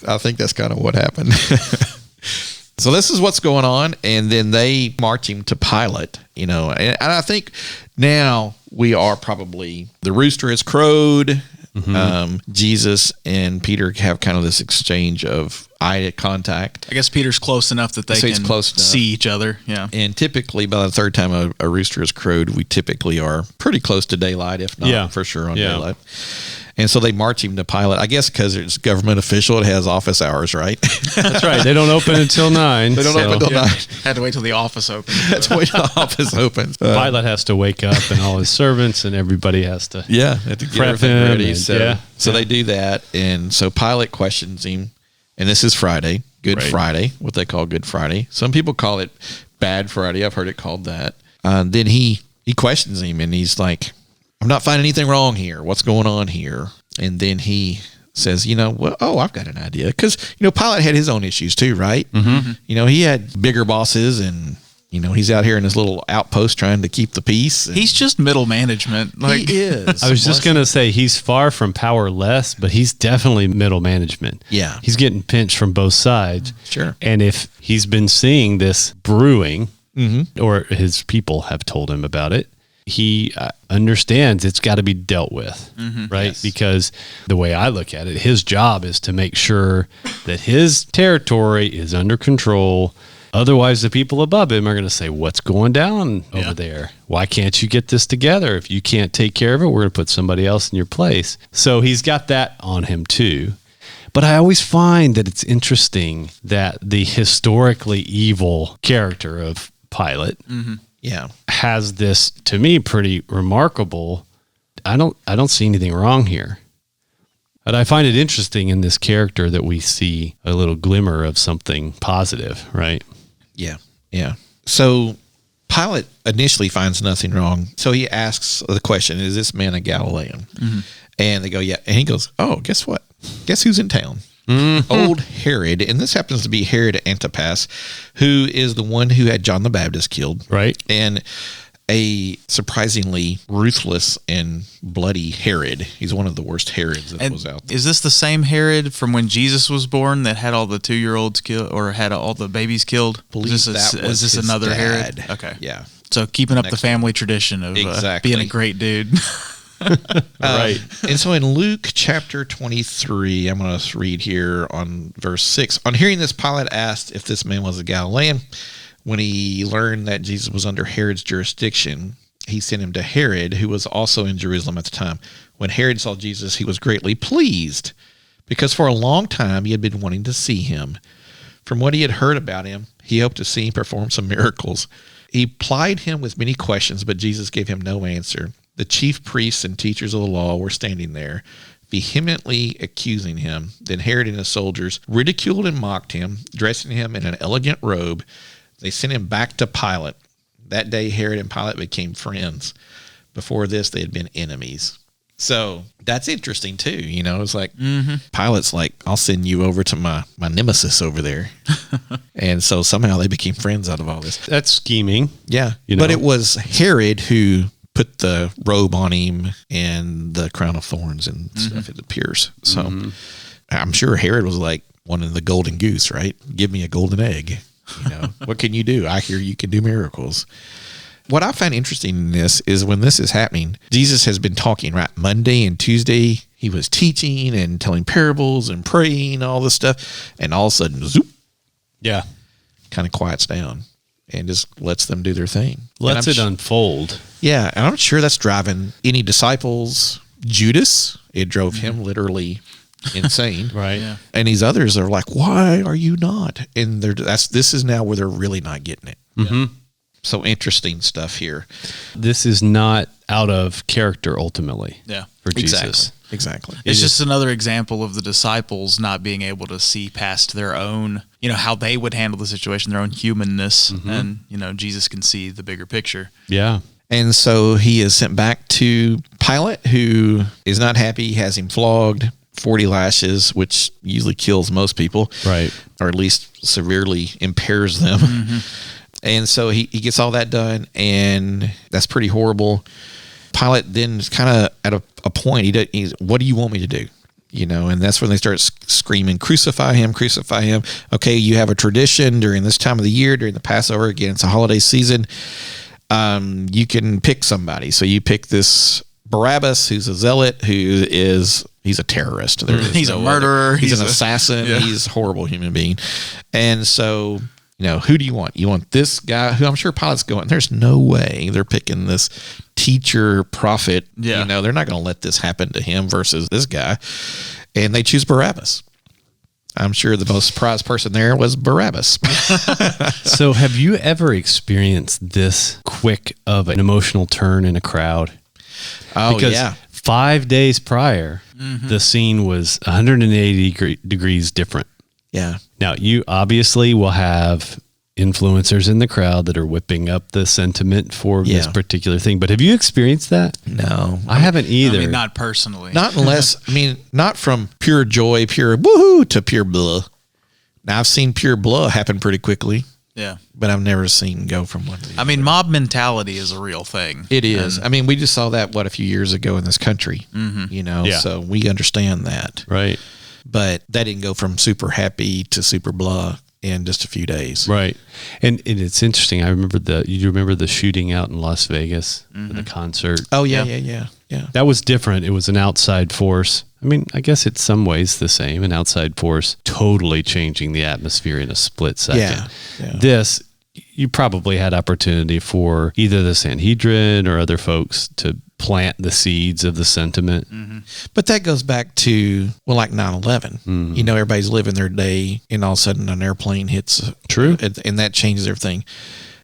I think that's kind of what happened. So this is what's going on, and then they march him to Pilate, and I think now we are probably, the rooster has crowed. Jesus and Peter have kind of this exchange of eye contact. I guess Peter's close enough that they can see each other. Yeah. And typically by the third time a rooster has crowed, we typically are pretty close to daylight, if not for sure on daylight. And so they march him to Pilate, I guess because it's a government official. It has office hours, right? That's right. They don't open until 9. They don't open until 9. Had to wait till the office opens. Had to wait till the office opens. Pilate has to wake up, and all his servants and everybody has to have to get prep everything him ready. and- So they do that. And so Pilate questions him. And this is Friday, Good Friday, what they call Good Friday. Some people call it Bad Friday. I've heard it called that. Then he questions him, and he's like, I'm not finding anything wrong here. What's going on here? And then he says, I've got an idea. Because, Pilate had his own issues too, right? Mm-hmm. He had bigger bosses, and, he's out here in his little outpost trying to keep the peace. He's just middle management. He is. I was just going to say he's far from powerless, but he's definitely middle management. Yeah. He's getting pinched from both sides. Sure. And if he's been seeing this brewing, or his people have told him about it, he understands it's got to be dealt with, right? Yes. Because the way I look at it, his job is to make sure that his territory is under control. Otherwise, the people above him are going to say, what's going down over there? Why can't you get this together? If you can't take care of it, we're going to put somebody else in your place. So he's got that on him too. But I always find that it's interesting that the historically evil character of Pilate has this, to me, pretty remarkable. I don't see anything wrong here. But I find it interesting in this character that we see a little glimmer of something positive, right? Yeah. Yeah. So Pilate initially finds nothing wrong. So he asks the question, is this man a Galilean? And they go, yeah. And he goes, oh, guess what? Guess who's in town? Old Herod, and this happens to be Herod Antipas, who is the one who had John the Baptist killed. Right. And a surprisingly ruthless and bloody Herod. He's one of the worst Herods that was out there. Is this the same Herod from when Jesus was born that had all the 2-year-olds killed, or had all the babies killed? Is this another dad. Herod? Okay. Yeah. So keeping up the family tradition of being a great dude. Right. And so in Luke chapter 23, I'm going to read here on verse 6. On hearing this, Pilate asked if this man was a Galilean. When he learned that Jesus was under Herod's jurisdiction, he sent him to Herod, who was also in Jerusalem at the time. When Herod saw Jesus, he was greatly pleased, because for a long time he had been wanting to see him. From what he had heard about him, he hoped to see him perform some miracles. He plied him with many questions, but Jesus gave him no answer. The chief priests and teachers of the law were standing there, vehemently accusing him. Then Herod and his soldiers ridiculed and mocked him, dressing him in an elegant robe. They sent him back to Pilate. That day, Herod and Pilate became friends. Before this, they had been enemies. So that's interesting too. It's like Pilate's like, I'll send you over to my nemesis over there. And so somehow they became friends out of all this. That's scheming. Yeah. But it was Herod who put the robe on him and the crown of thorns and stuff, it appears. So I'm sure Herod was like wanting the golden goose, right? Give me a golden egg. What can you do? I hear you can do miracles. What I find interesting in this is when this is happening, Jesus has been talking, right? Monday and Tuesday, he was teaching and telling parables and praying, all this stuff. And all of a sudden, zoop. Yeah. Kind of quiets down and just lets them do their thing. Lets it unfold. Yeah. And I'm not sure that's driving any disciples. Judas, it drove him literally insane. Right. Yeah. And these others are like, why are you not? And this is now where they're really not getting it. Mm-hmm. So interesting stuff here. This is not out of character ultimately. Yeah. For Jesus. Exactly. It's just another example of the disciples not being able to see past their own, how they would handle the situation, their own humanness. And, Jesus can see the bigger picture. Yeah. And so he is sent back to Pilate, who is not happy, has him flogged. 40 lashes, which usually kills most people. Right. Or at least severely impairs them. And so he gets all that done, and that's pretty horrible. Pilate then is kind of at a point. He's, what do you want me to do? You know, and that's when they start screaming, crucify him, crucify him. Okay, you have a tradition during this time of the year, during the Passover. Again, it's a holiday season. You can pick somebody. So you pick this Barabbas, who's a zealot, he's a terrorist. He's a murderer. He's an assassin. Yeah. He's a horrible human being. And so, you know, who do you want? You want this guy who I'm sure Pilate's going, there's no way they're picking this teacher prophet. Yeah. You know, they're not going to let this happen to him versus this guy. And they choose Barabbas. I'm sure the most surprised person there was Barabbas. So have you ever experienced this quick of an emotional turn in a crowd? Oh, because yeah. 5 days prior, the scene was 180 degrees different. Yeah. Now, you obviously will have influencers in the crowd that are whipping up the sentiment for this particular thing. But have you experienced that? No. I haven't either. I mean, not personally. Not unless, not from pure joy, pure woohoo to pure blah. Now, I've seen pure blah happen pretty quickly. Yeah. But I've never seen go from one to the other. I mean, mob mentality is a real thing. It is. We just saw that, a few years ago in this country, you know, Yeah. so we understand that. Right. But that didn't go from super happy to super blah in just a few days. Right. And it's interesting. I remember you remember the shooting out in Las Vegas for the concert? Oh, yeah. That was different. It was an outside force. I mean, I guess it's some ways the same, an outside force totally changing the atmosphere in a split second. Yeah. This, you probably had opportunity for either the Sanhedrin or other folks to plant the seeds of the sentiment. But that goes back to, like 9/11. You know, everybody's living their day, and all of a sudden an airplane hits. True. And that changes everything.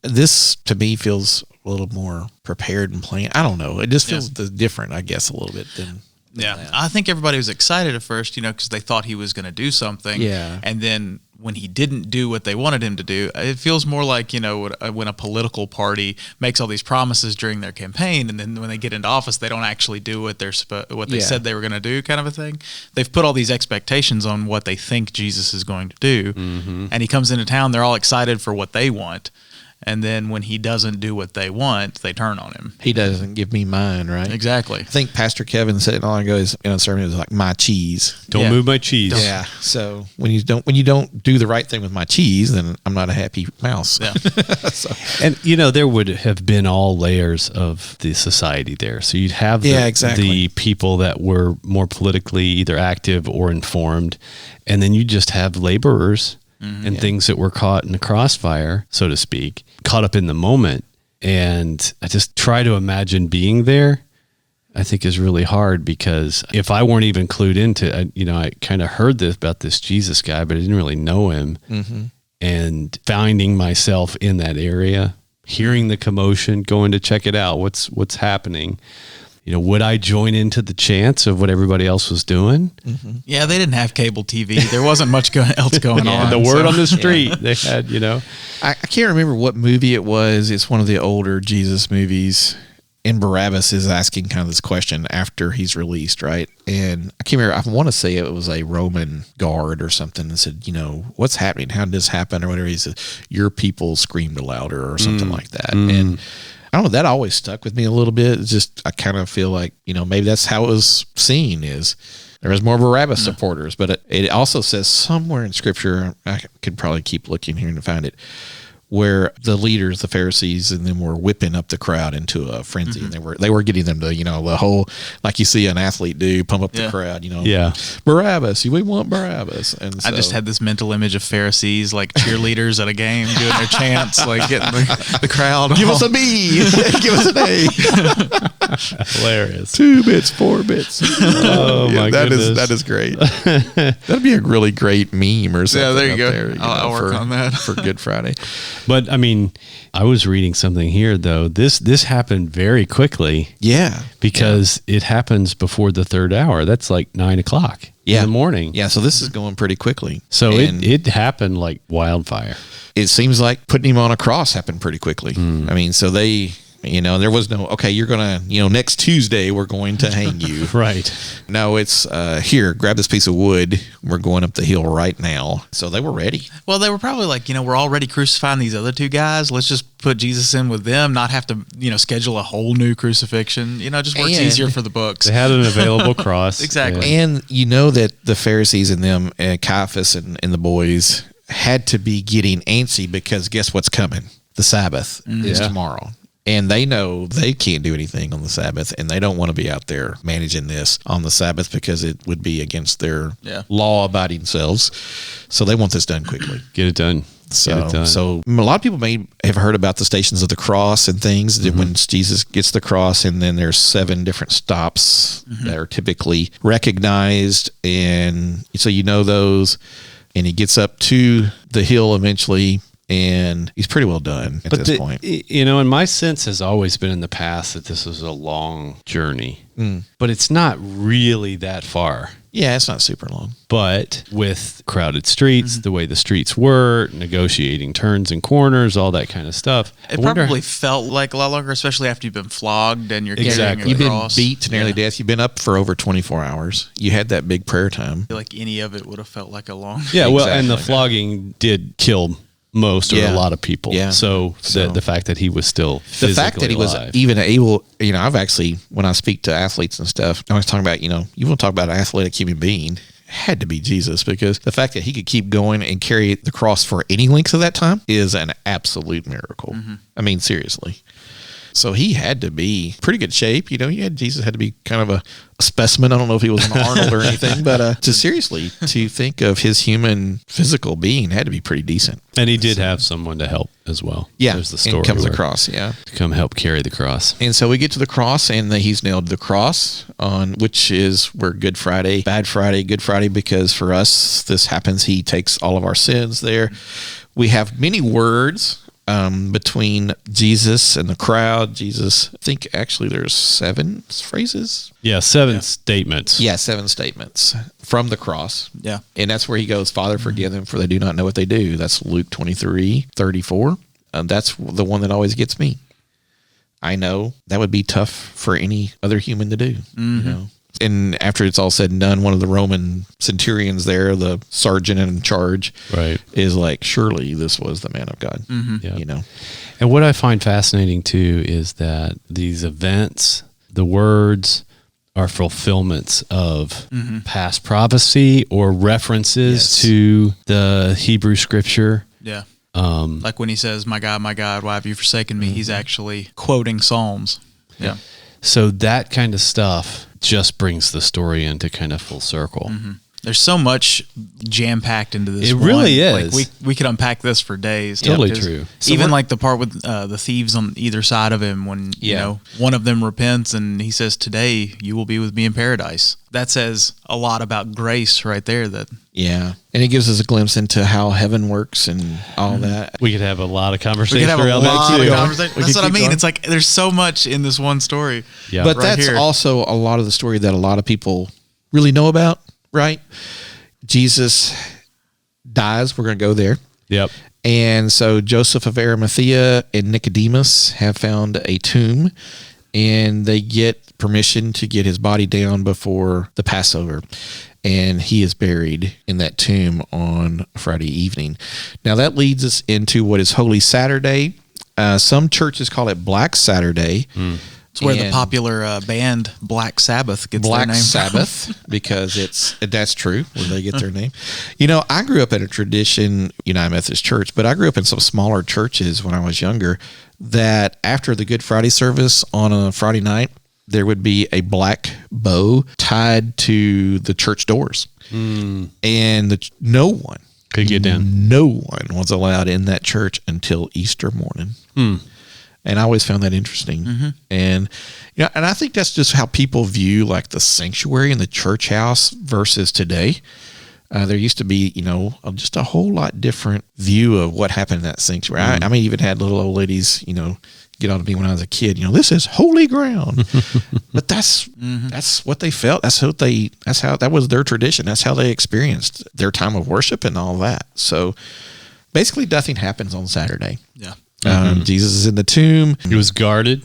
This, to me, feels a little more prepared and planned. I don't know. It just feels different, I guess, a little bit than that. I think everybody was excited at first, you know, because they thought he was going to do something. Yeah. And then when he didn't do what they wanted him to do, it feels more like, you know, when a political party makes all these promises during their campaign, and then when they get into office, they don't actually do what they said they were going to do, kind of a thing. They've put all these expectations on what they think Jesus is going to do, and he comes into town, they're all excited for what they want. And then when he doesn't do what they want, they turn on him. He doesn't give me mine, right? Exactly. I think Pastor Kevin said it long ago. His sermon was like, my cheese. Don't move my cheese. Yeah. So when you don't do the right thing with my cheese, then I'm not a happy mouse. Yeah. And, you know, there would have been all layers of the society there. So you'd have the people that were more politically either active or informed. And then you just have laborers and things that were caught in the crossfire, so to speak, caught up in the moment. And I just try to imagine being there, I think is really hard, because if I weren't even clued into, I kind of heard about this Jesus guy, but I didn't really know him. And finding myself in that area, hearing the commotion, going to check it out, what's happening. You know, would I join into the chants of what everybody else was doing? Yeah, they didn't have cable TV. There wasn't much else going on. The word on the street, they had, you know. I can't remember what movie it was. It's one of the older Jesus movies. And Barabbas is asking kind of this question after he's released, right? And I can't remember. I want to say it was a Roman guard or something and said, you know, what's happening? How did this happen? Or whatever. He said, your people screamed louder or something like that. And I don't know, that always stuck with me a little bit. It's just, I kind of feel like, you know, maybe that's how it was seen, is there was more Barabbas supporters. But it also says somewhere in Scripture, I could probably keep looking here and find it, where the leaders, the Pharisees, and them were whipping up the crowd into a frenzy. And they were getting them to, you know, the whole, like you see an athlete do, pump up the crowd, you know. Yeah. Barabbas, we want Barabbas. And so, I just had this mental image of Pharisees, like cheerleaders at a game, doing their chants, like getting the crowd. Give us a B. Give us an A. Hilarious. 2 bits, 4 bits. Oh, my goodness. That is great. That'd be a really great meme or something. Yeah, there you go. There, I'll work on that. For Good Friday. But I mean, I was reading something here though. This happened very quickly. Yeah. Because it happens before the 3rd hour. That's like 9:00 in the morning. Yeah. So this is going pretty quickly. So it happened like wildfire. It seems like putting him on a cross happened pretty quickly. I mean, so they There was no, okay, you're going to, next Tuesday, we're going to hang you. Right. No, it's here, grab this piece of wood. We're going up the hill right now. So they were ready. Well, they were probably like, we're already crucifying these other two guys. Let's just put Jesus in with them, not have to, schedule a whole new crucifixion. Just works easier for the books. They had an available cross. Exactly. Yeah. And that the Pharisees and them, Caiaphas and the boys, had to be getting antsy because guess what's coming? The Sabbath is tomorrow. And they know they can't do anything on the Sabbath, and they don't want to be out there managing this on the Sabbath because it would be against their law-abiding selves. So they want this done quickly. Get it done. So a lot of people may have heard about the Stations of the Cross and things that when Jesus gets the cross, and then there's 7 different stops that are typically recognized, and so those, and he gets up to the hill eventually. And he's pretty well done at this point. And my sense has always been in the past that this was a long journey, but it's not really that far. Yeah, it's not super long. But with crowded streets, the way the streets were, negotiating turns and corners, all that kind of stuff. It probably felt like a lot longer, especially after you've been flogged and you're carrying You've across. Been beat to nearly death. You've been up for over 24 hours. You had that big prayer time. I feel like any of it would have felt like a long. Yeah, well, and the flogging did kill most or a lot of people. Yeah. So the fact that he was still physically the fact that he alive. was even able, I've actually, when I speak to athletes and stuff, I was talking about, you want to talk about an athletic human being, had to be Jesus, because the fact that he could keep going and carry the cross for any length of that time is an absolute miracle. I mean, seriously. So he had to be pretty good shape. Jesus had to be kind of a specimen. I don't know if he was an Arnold or anything, but to think of his human physical being had to be pretty decent. And he did have someone to help as well. Yeah. There's the story. And comes where- across, yeah. To come help carry the cross. And so we get to the cross, and he's nailed the cross on, which is where Good Friday, Bad Friday, Good Friday, because for us, this happens. He takes all of our sins there. We have many words between Jesus and the crowd. Jesus, I think actually there's 7 phrases. Yeah, 7 statements. Yeah, 7 statements from the cross. Yeah. And that's where he goes, Father, forgive them, for they do not know what they do. That's Luke 23:34. That's the one that always gets me. I know that would be tough for any other human to do. And after it's all said and done, one of the Roman centurions there, the sergeant in charge, is like, surely this was the man of God. Yeah. And what I find fascinating too is that these events, the words, are fulfillments of past prophecy or references to the Hebrew scripture. Yeah. Like when he says, my God, why have you forsaken me? He's actually quoting Psalms. Yeah. So that kind of stuff just brings the story into kind of full circle. There's so much jam-packed into this. It really is. Like we could unpack this for days. Totally true. Even like the part with the thieves on either side of him when, one of them repents and he says, today you will be with me in paradise. That says a lot about grace right there. Yeah. And it gives us a glimpse into how heaven works and all that. We could have a lot of conversation. We could have a lot of conversation. That's what I mean. Going. It's like there's so much in this one story. Yeah. But right that's here. also a lot of the story that a lot of people really know about, right? Jesus dies. We're going to go there. Yep. And so Joseph of Arimathea and Nicodemus have found a tomb, and they get permission to get his body down before the Passover. And he is buried in that tomb on Friday evening. Now that leads us into what is Holy Saturday. Some churches call it Black Saturday. It's where the popular band Black Sabbath gets their name Black Sabbath, because that's true, where they get their name. I grew up in a tradition, United Methodist Church, but I grew up in some smaller churches when I was younger, that after the Good Friday service on a Friday night, there would be a black bow tied to the church doors. And no one could get down. No one was allowed in that church until Easter morning. And I always found that interesting. And and I think that's just how people view like the sanctuary and the church house versus today. There used to be, just a whole lot different view of what happened in that sanctuary. I mean, even had little old ladies, get on to me when I was a kid. This is holy ground. But that's what they felt. That was their tradition. That's how they experienced their time of worship and all that. So basically, nothing happens on Saturday. Yeah. Jesus is in the tomb. It was guarded.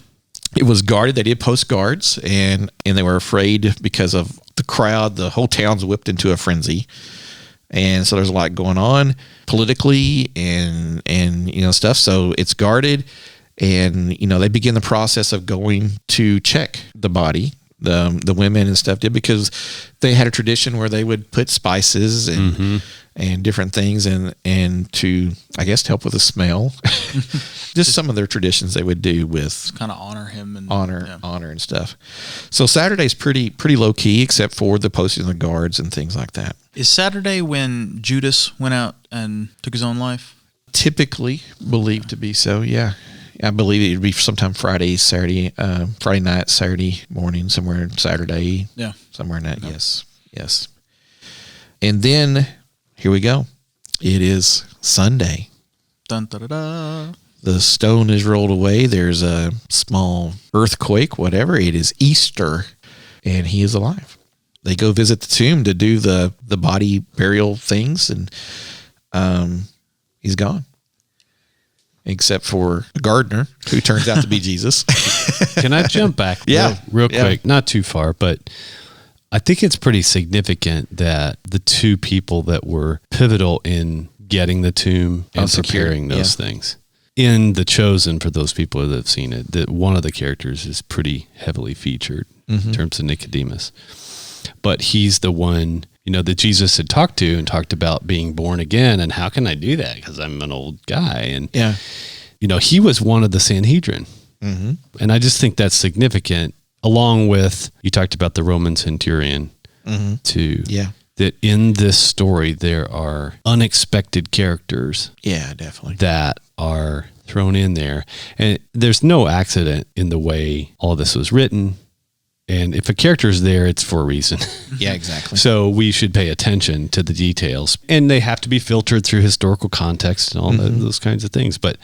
It was guarded. They did post guards, and they were afraid because of the crowd. The whole town's whipped into a frenzy, and so there's a lot going on politically and stuff. So it's guarded, and they begin the process of going to check the body. The women and stuff did, because they had a tradition where they would put spices and different things and to, I guess, help with the smell. Just some of their traditions they would do with kind of honor him and honor and stuff. So Saturday's pretty low key, except for the posting of the guards and things like that. Is Saturday when Judas went out and took his own life? Typically believed to be so, yeah. I believe it would be sometime Friday night, Saturday morning, somewhere Saturday. Yeah. Somewhere in that, yes. And then, here we go. It is Sunday. Dun, da, da, da. The stone is rolled away. There's a small earthquake, whatever. It is Easter, and he is alive. They go visit the tomb to do the body burial things, and he's gone. Except for a gardener who turns out to be Jesus. Can I jump back real quick? Not too far, but I think it's pretty significant that the two people that were pivotal in getting the tomb and preparing those things. In The Chosen, for those people that have seen it, that one of the characters is pretty heavily featured in terms of Nicodemus. But he's the one, that Jesus had talked to and talked about being born again. And how can I do that? Because I'm an old guy. And, he was one of the Sanhedrin. Mm-hmm. And I just think that's significant, along with, you talked about the Roman centurion too. Yeah. That in this story, there are unexpected characters. Yeah, definitely. That are thrown in there. And there's no accident in the way all this was written. And if a character is there, it's for a reason. Yeah, exactly. So we should pay attention to the details. And they have to be filtered through historical context and all those kinds of things. But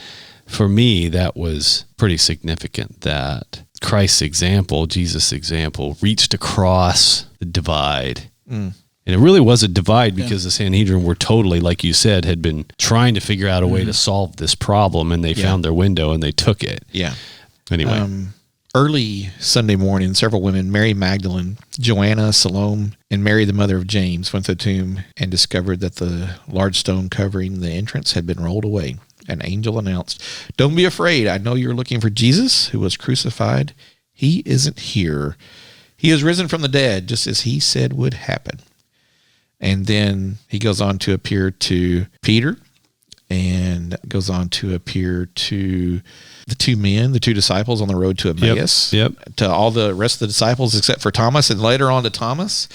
for me, that was pretty significant that Christ's example, Jesus' example, reached across the divide. And it really was a divide because the Sanhedrin were totally, like you said, had been trying to figure out a way to solve this problem, and they found their window and they took it. Yeah. Anyway. Early Sunday morning, several women, Mary Magdalene, Joanna, Salome, and Mary, the mother of James, went to the tomb and discovered that the large stone covering the entrance had been rolled away. An angel announced, "Don't be afraid. I know you're looking for Jesus, who was crucified. He isn't here. He is risen from the dead, just as he said would happen." And then he goes on to appear to Peter and goes on to appear to the two disciples on the road to Emmaus, to all the rest of the disciples except for Thomas, and later on to Thomas.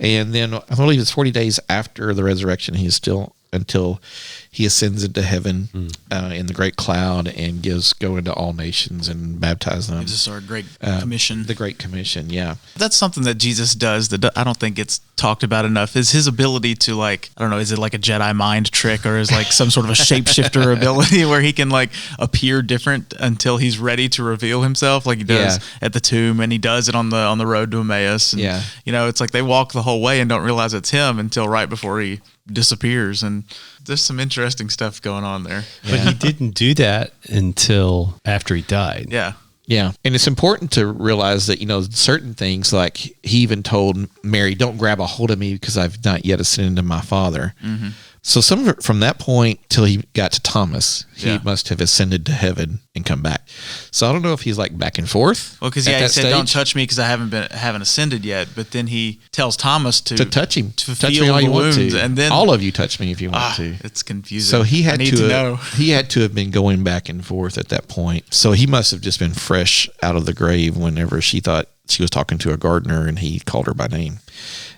And then I believe it's 40 days after the resurrection, he is still, until he ascends into heaven in the great cloud and go into all nations and baptize them. This is our great commission. The Great Commission, yeah. That's something that Jesus does that I don't think gets talked about enough, is his ability to, like, I don't know, is it like a Jedi mind trick, or is like some sort of a shapeshifter ability where he can like appear different until he's ready to reveal himself, like he does at the tomb, and he does it on the road to Emmaus. And, it's like they walk the whole way and don't realize it's him until right before he disappears. And there's some interesting stuff going on there. But he didn't do that until after he died. Yeah. And it's important to realize that, certain things, like he even told Mary, "Don't grab a hold of me because I've not yet ascended to my Father." Mm-hmm. So from that point till he got to Thomas, he must have ascended to heaven and come back. So I don't know if he's like back and forth. Well, because he said, stage. "Don't touch me because I haven't ascended yet." But then he tells Thomas to touch him, to touch feel me all the you wounds, want to, and then all of you touch me if you want to. It's confusing. So he had to know. He had to have been going back and forth at that point. So he must have just been fresh out of the grave whenever she thought she was talking to a gardener and he called her by name,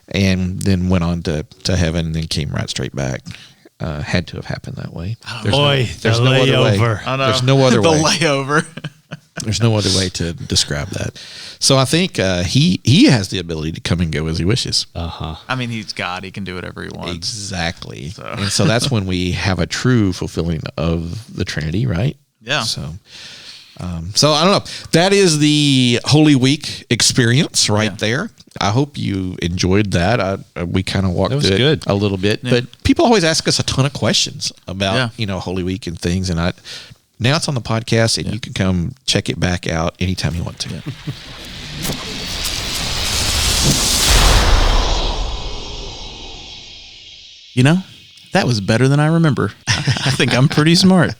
and then went on to heaven and then came right straight back. Had to have happened that way. There's no other way. There's no other way. The layover. There's no other way to describe that. So I think he has the ability to come and go as he wishes. I mean, he's God. He can do whatever he wants. Exactly. And so that's when we have a true fulfilling of the Trinity, right? Yeah. So I don't know. That is the Holy Week experience right there. I hope you enjoyed that. We kind of walked through it a little bit, but people always ask us a ton of questions about Holy Week and things, and Now it's on the podcast, and you can come check it back out anytime you want to. Yeah. You know, that was better than I remember. I think I'm pretty smart.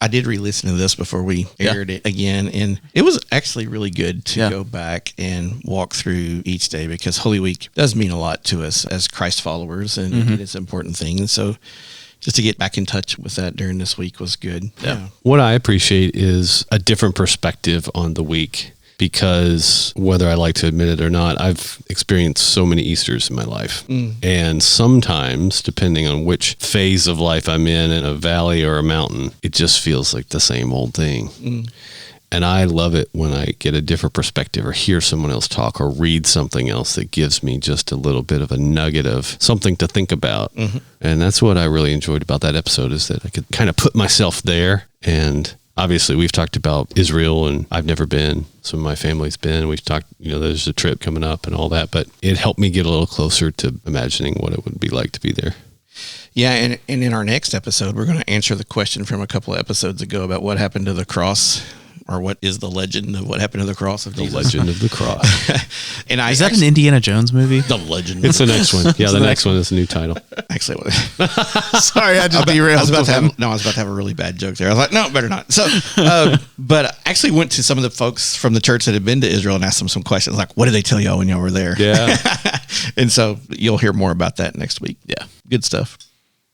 I did re-listen to this before we aired it again, and it was actually really good to go back and walk through each day, because Holy Week does mean a lot to us as Christ followers, and it's an important thing. And so just to get back in touch with that during this week was good. Yeah. What I appreciate is a different perspective on the week, because whether I like to admit it or not, I've experienced so many Easters in my life. And sometimes, depending on which phase of life I'm in a valley or a mountain, it just feels like the same old thing. And I love it when I get a different perspective, or hear someone else talk, or read something else that gives me just a little bit of a nugget of something to think about. And that's what I really enjoyed about that episode, is that I could kind of put myself there. And obviously, we've talked about Israel, and I've never been. Some of my family's been. We've talked, there's a trip coming up and all that, but it helped me get a little closer to imagining what it would be like to be there. Yeah, and in our next episode, we're going to answer the question from a couple of episodes ago about what happened to the cross, or what is the legend of what happened to the cross of Jesus. The Legend of the Cross. And Is that an Indiana Jones movie? The Legend. It's the next one. Yeah, the next one is the new title. Actually, Sorry, I just derailed. I was about to have a really bad joke there. I was like, no, better not. So, but I actually went to some of the folks from the church that had been to Israel and asked them some questions, like, what did they tell y'all when y'all were there? Yeah. And so you'll hear more about that next week. Yeah, good stuff.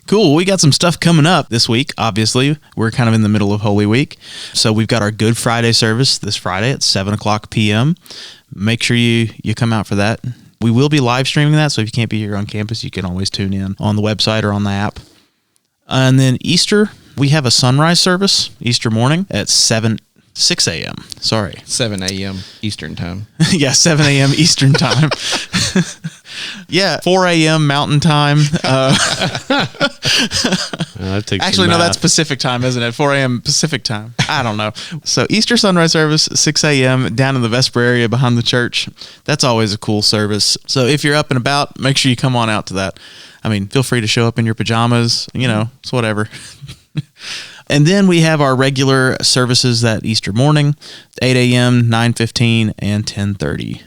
Cool. We got some stuff coming up this week. Obviously, we're kind of in the middle of Holy Week. So we've got our Good Friday service this Friday at 7:00 p.m. Make sure you come out for that. We will be live streaming that, so if you can't be here on campus, you can always tune in on the website or on the app. And then Easter, we have a sunrise service Easter morning at 6 a.m. Sorry. 7 a.m. Eastern time. Yeah, 7 a.m. Eastern time. Yeah, 4 a.m. Mountain time. Actually, no, that's Pacific time, isn't it? 4 a.m. Pacific time. I don't know. So Easter sunrise service, 6 a.m. down in the Vesper area behind the church. That's always a cool service. So if you're up and about, make sure you come on out to that. I mean, feel free to show up in your pajamas. It's whatever. And then we have our regular services that Easter morning, 8 a.m., 9:15, and 10:30.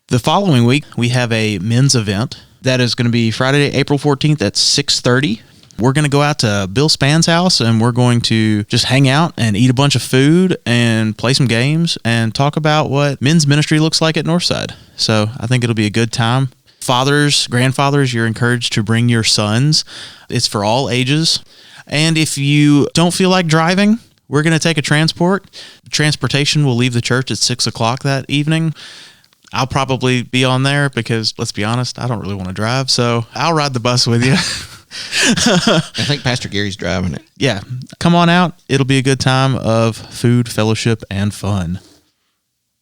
The following week, we have a men's event that is going to be Friday, April 14th at 6:30. We're going to go out to Bill Span's house, and we're going to just hang out and eat a bunch of food and play some games and talk about what men's ministry looks like at Northside. So I think it'll be a good time. Fathers, grandfathers, you're encouraged to bring your sons. It's for all ages. And if you don't feel like driving, we're going to take a transport. Transportation will leave the church at 6 o'clock that evening. I'll probably be on there because, let's be honest, I don't really want to drive. So I'll ride the bus with you. I think Pastor Gary's driving it. Yeah. Come on out. It'll be a good time of food, fellowship, and fun.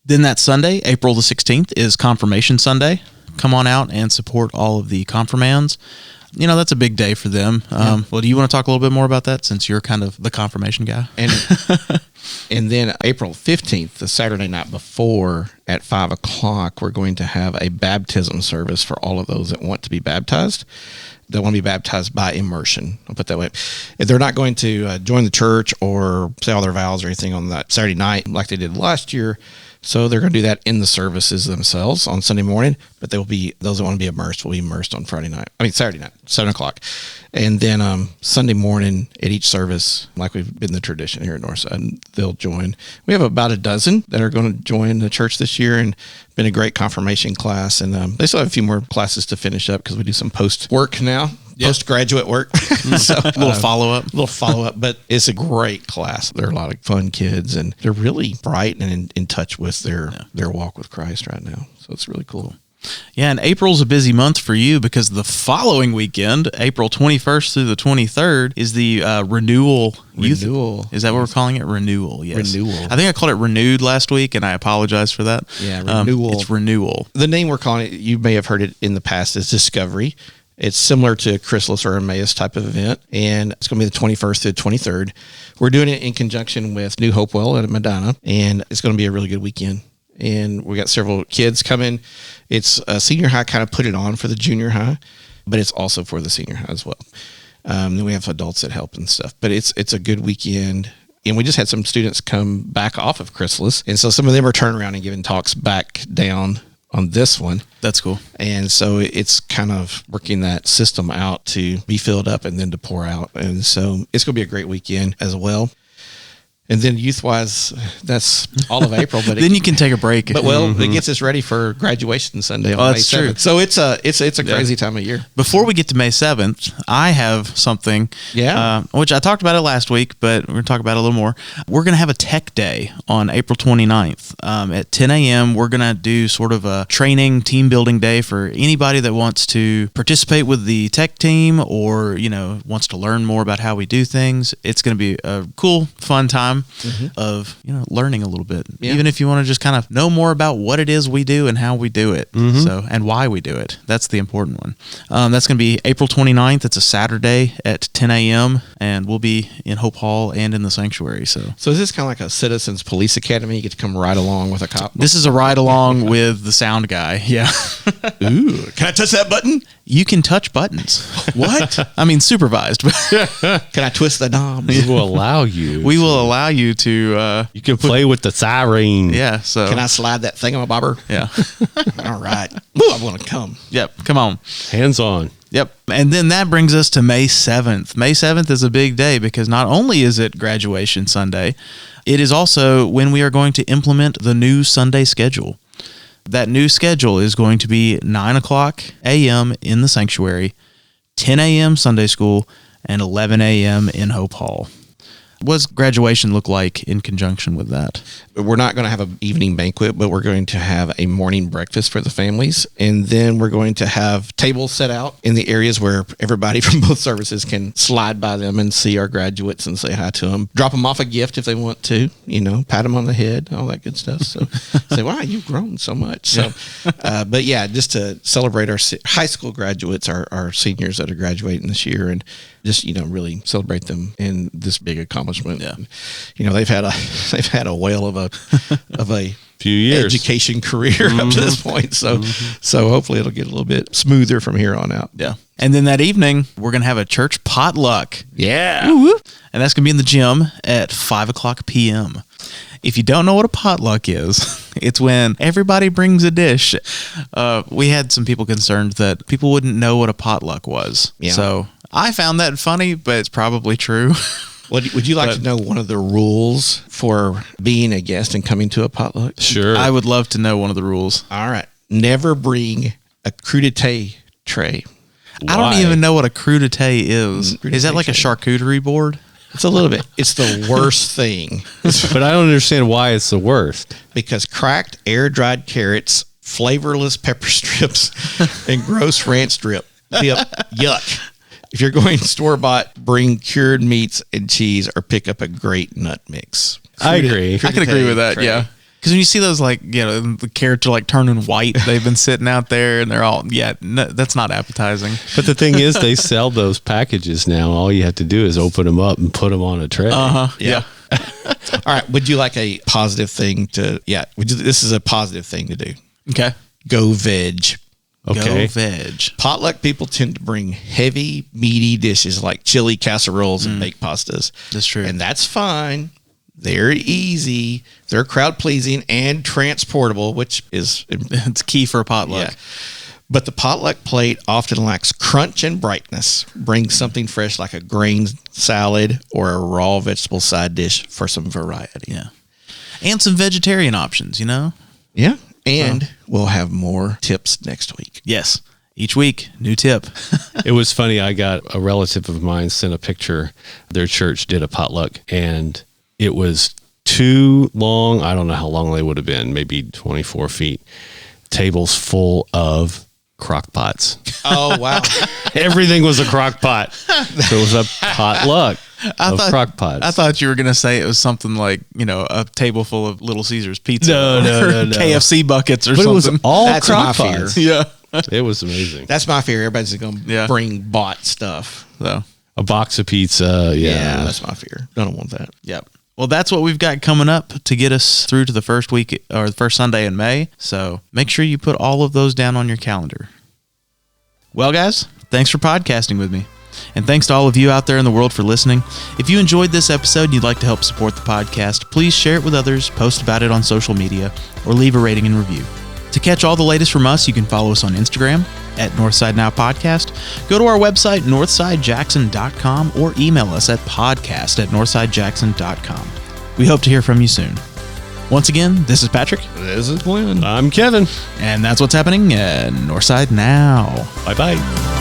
Then that Sunday, April the 16th, is Confirmation Sunday. Come on out and support all of the confirmands. That's a big day for them. Well, do you want to talk a little bit more about that, since you're kind of the confirmation guy? And then April 15th, the Saturday night before, at 5 o'clock, we're going to have a baptism service for all of those that want to be baptized. They want to be baptized by immersion. I'll put it that way. If they're not going to join the church or say all their vows or anything on that Saturday night like they did last year, so they're going to do that in the services themselves on Sunday morning, but those that want to be immersed will be immersed on Saturday night, 7 o'clock. And then Sunday morning at each service, like we've been the tradition here at Northside, they'll join. We have about a dozen that are going to join the church this year, and been a great confirmation class. And they still have a few more classes to finish up because we do some post-work now. Postgraduate work. So a little follow-up. But it's a great class. They're a lot of fun kids, and they're really bright and in touch with their walk with Christ right now. So it's really cool. Yeah, and April's a busy month for you because the following weekend, April 21st through the 23rd, is the Renewal. Is that what we're calling it? Renewal, yes. Renewal. I think I called it Renewed last week, and I apologize for that. Yeah, Renewal. It's Renewal. The name we're calling it, you may have heard it in the past, is Discovery. It's similar to a Chrysalis or Emmaus type of event, and it's going to be the 21st to the 23rd. We're doing it in conjunction with New Hopewell at Medina, and it's going to be a really good weekend. And we got several kids coming. It's senior high kind of put it on for the junior high, but it's also for the senior high as well. Then we have adults that help and stuff. But it's a good weekend. And we just had some students come back off of Chrysalis. And so some of them are turning around and giving talks back down on this one. That's cool. And so it's kind of working that system out to be filled up and then to pour out. And so it's going to be a great weekend as well. And then youth-wise, that's all of April. But then you can take a break. But it gets us ready for graduation Sunday on May 7th. True. So it's a crazy time of year. Before we get to May 7th, I have something, which I talked about it last week, but we're going to talk about it a little more. We're going to have a tech day on April 29th. At 10 a.m., we're going to do sort of a training, team building day for anybody that wants to participate with the tech team or, wants to learn more about how we do things. It's going to be a cool, fun time of, learning a little bit. Yeah. Even if you want to just kind of know more about what it is we do and how we do it. So, and why we do it. That's the important one. That's going to be April 29th. It's a Saturday at 10 a.m. and we'll be in Hope Hall and in the sanctuary. So is this kind of like a Citizens Police Academy? You get to come ride along with a cop? This is a ride along with the sound guy. Yeah. Ooh. Can I touch that button? You can touch buttons. What? I mean, supervised. Can I twist the knobs? We will allow you. We will allow you to. You can play with the siren. Yeah. So can I slide that thing on my bobber? Yeah. All right. Ooh, I want to come. Yep. Come on. Hands on. Yep. And then that brings us to May 7th. May 7th is a big day because not only is it graduation Sunday, it is also when we are going to implement the new Sunday schedule. That new schedule is going to be 9 o'clock a.m. in the sanctuary, 10 a.m. Sunday school, and 11 a.m. in Hope Hall. What does graduation look like in conjunction with that? We're not going to have an evening banquet, but we're going to have a morning breakfast for the families. And then we're going to have tables set out in the areas where everybody from both services can slide by them and see our graduates and say hi to them. Drop them off a gift if they want to, pat them on the head, all that good stuff. So say, wow, you've grown so much. So, but yeah, just to celebrate our high school graduates, our seniors that are graduating this year, and just, really celebrate them in this big accomplishment. Yeah. They've had a whale of a few years education career up to this point. So hopefully it'll get a little bit smoother from here on out. Yeah. And then that evening we're going to have a church potluck. Yeah. Woo-woo. And that's going to be in the gym at 5 o'clock p.m. If you don't know what a potluck is, it's when everybody brings a dish. We had some people concerned that people wouldn't know what a potluck was. Yeah. So I found that funny, but it's probably true. Would you like to know one of the rules for being a guest and coming to a potluck? Sure. I would love to know one of the rules. All right. Never bring a crudité tray. Why? I don't even know what a crudité is. Crudité is that like a charcuterie board? It's a little bit. It's the worst thing. But I don't understand why it's the worst. Because cracked, air-dried carrots, flavorless pepper strips, and gross ranch dip. Yuck. If you're going store-bought, bring cured meats and cheese or pick up a great nut mix. I agree. I can agree with that, yeah. Because when you see those, the carrots are turning white, they've been sitting out there and they're all, that's not appetizing. But the thing is, they sell those packages now. All you have to do is open them up and put them on a tray. Yeah. All right. Would you like a positive thing this is a positive thing to do. Okay. Go veg. Okay. Go veg. Potluck people tend to bring heavy, meaty dishes like chili casseroles and baked pastas. That's true. And that's fine. They're easy. They're crowd pleasing and transportable, which is it's key for a potluck. Yeah. But the potluck plate often lacks crunch and brightness. Bring something fresh like a grain salad or a raw vegetable side dish for some variety. Yeah. And some vegetarian options, Yeah. And we'll have more tips next week. Yes. Each week, new tip. It was funny. I got a relative of mine sent a picture. Their church did a potluck, and it was too long. I don't know how long they would have been, maybe 24 feet. Tables full of crock pots. Oh, wow. Everything was a crock pot. So it was a potluck of crock pots. I thought you were going to say it was something like, a table full of Little Caesars pizza. No. KFC buckets or but something. It was all That's crock my fear. pots. Yeah. It was amazing. That's my fear. Everybody's going to bring bought stuff. So a box of pizza. Yeah, that's my fear. I don't want that. Yep. Well, that's what we've got coming up to get us through to the first week or the first Sunday in May. So make sure you put all of those down on your calendar. Well, guys, thanks for podcasting with me. And thanks to all of you out there in the world for listening. If you enjoyed this episode and you'd like to help support the podcast, please share it with others, post about it on social media, or leave a rating and review. To catch all the latest from us, you can follow us on Instagram at Northside Now Podcast. Go to our website, northsidejackson.com, or email us at podcast@northsidejackson.com. We hope to hear from you soon. Once again, this is Patrick. This is Glenn. I'm Kevin. And that's what's happening at Northside Now. Bye-bye.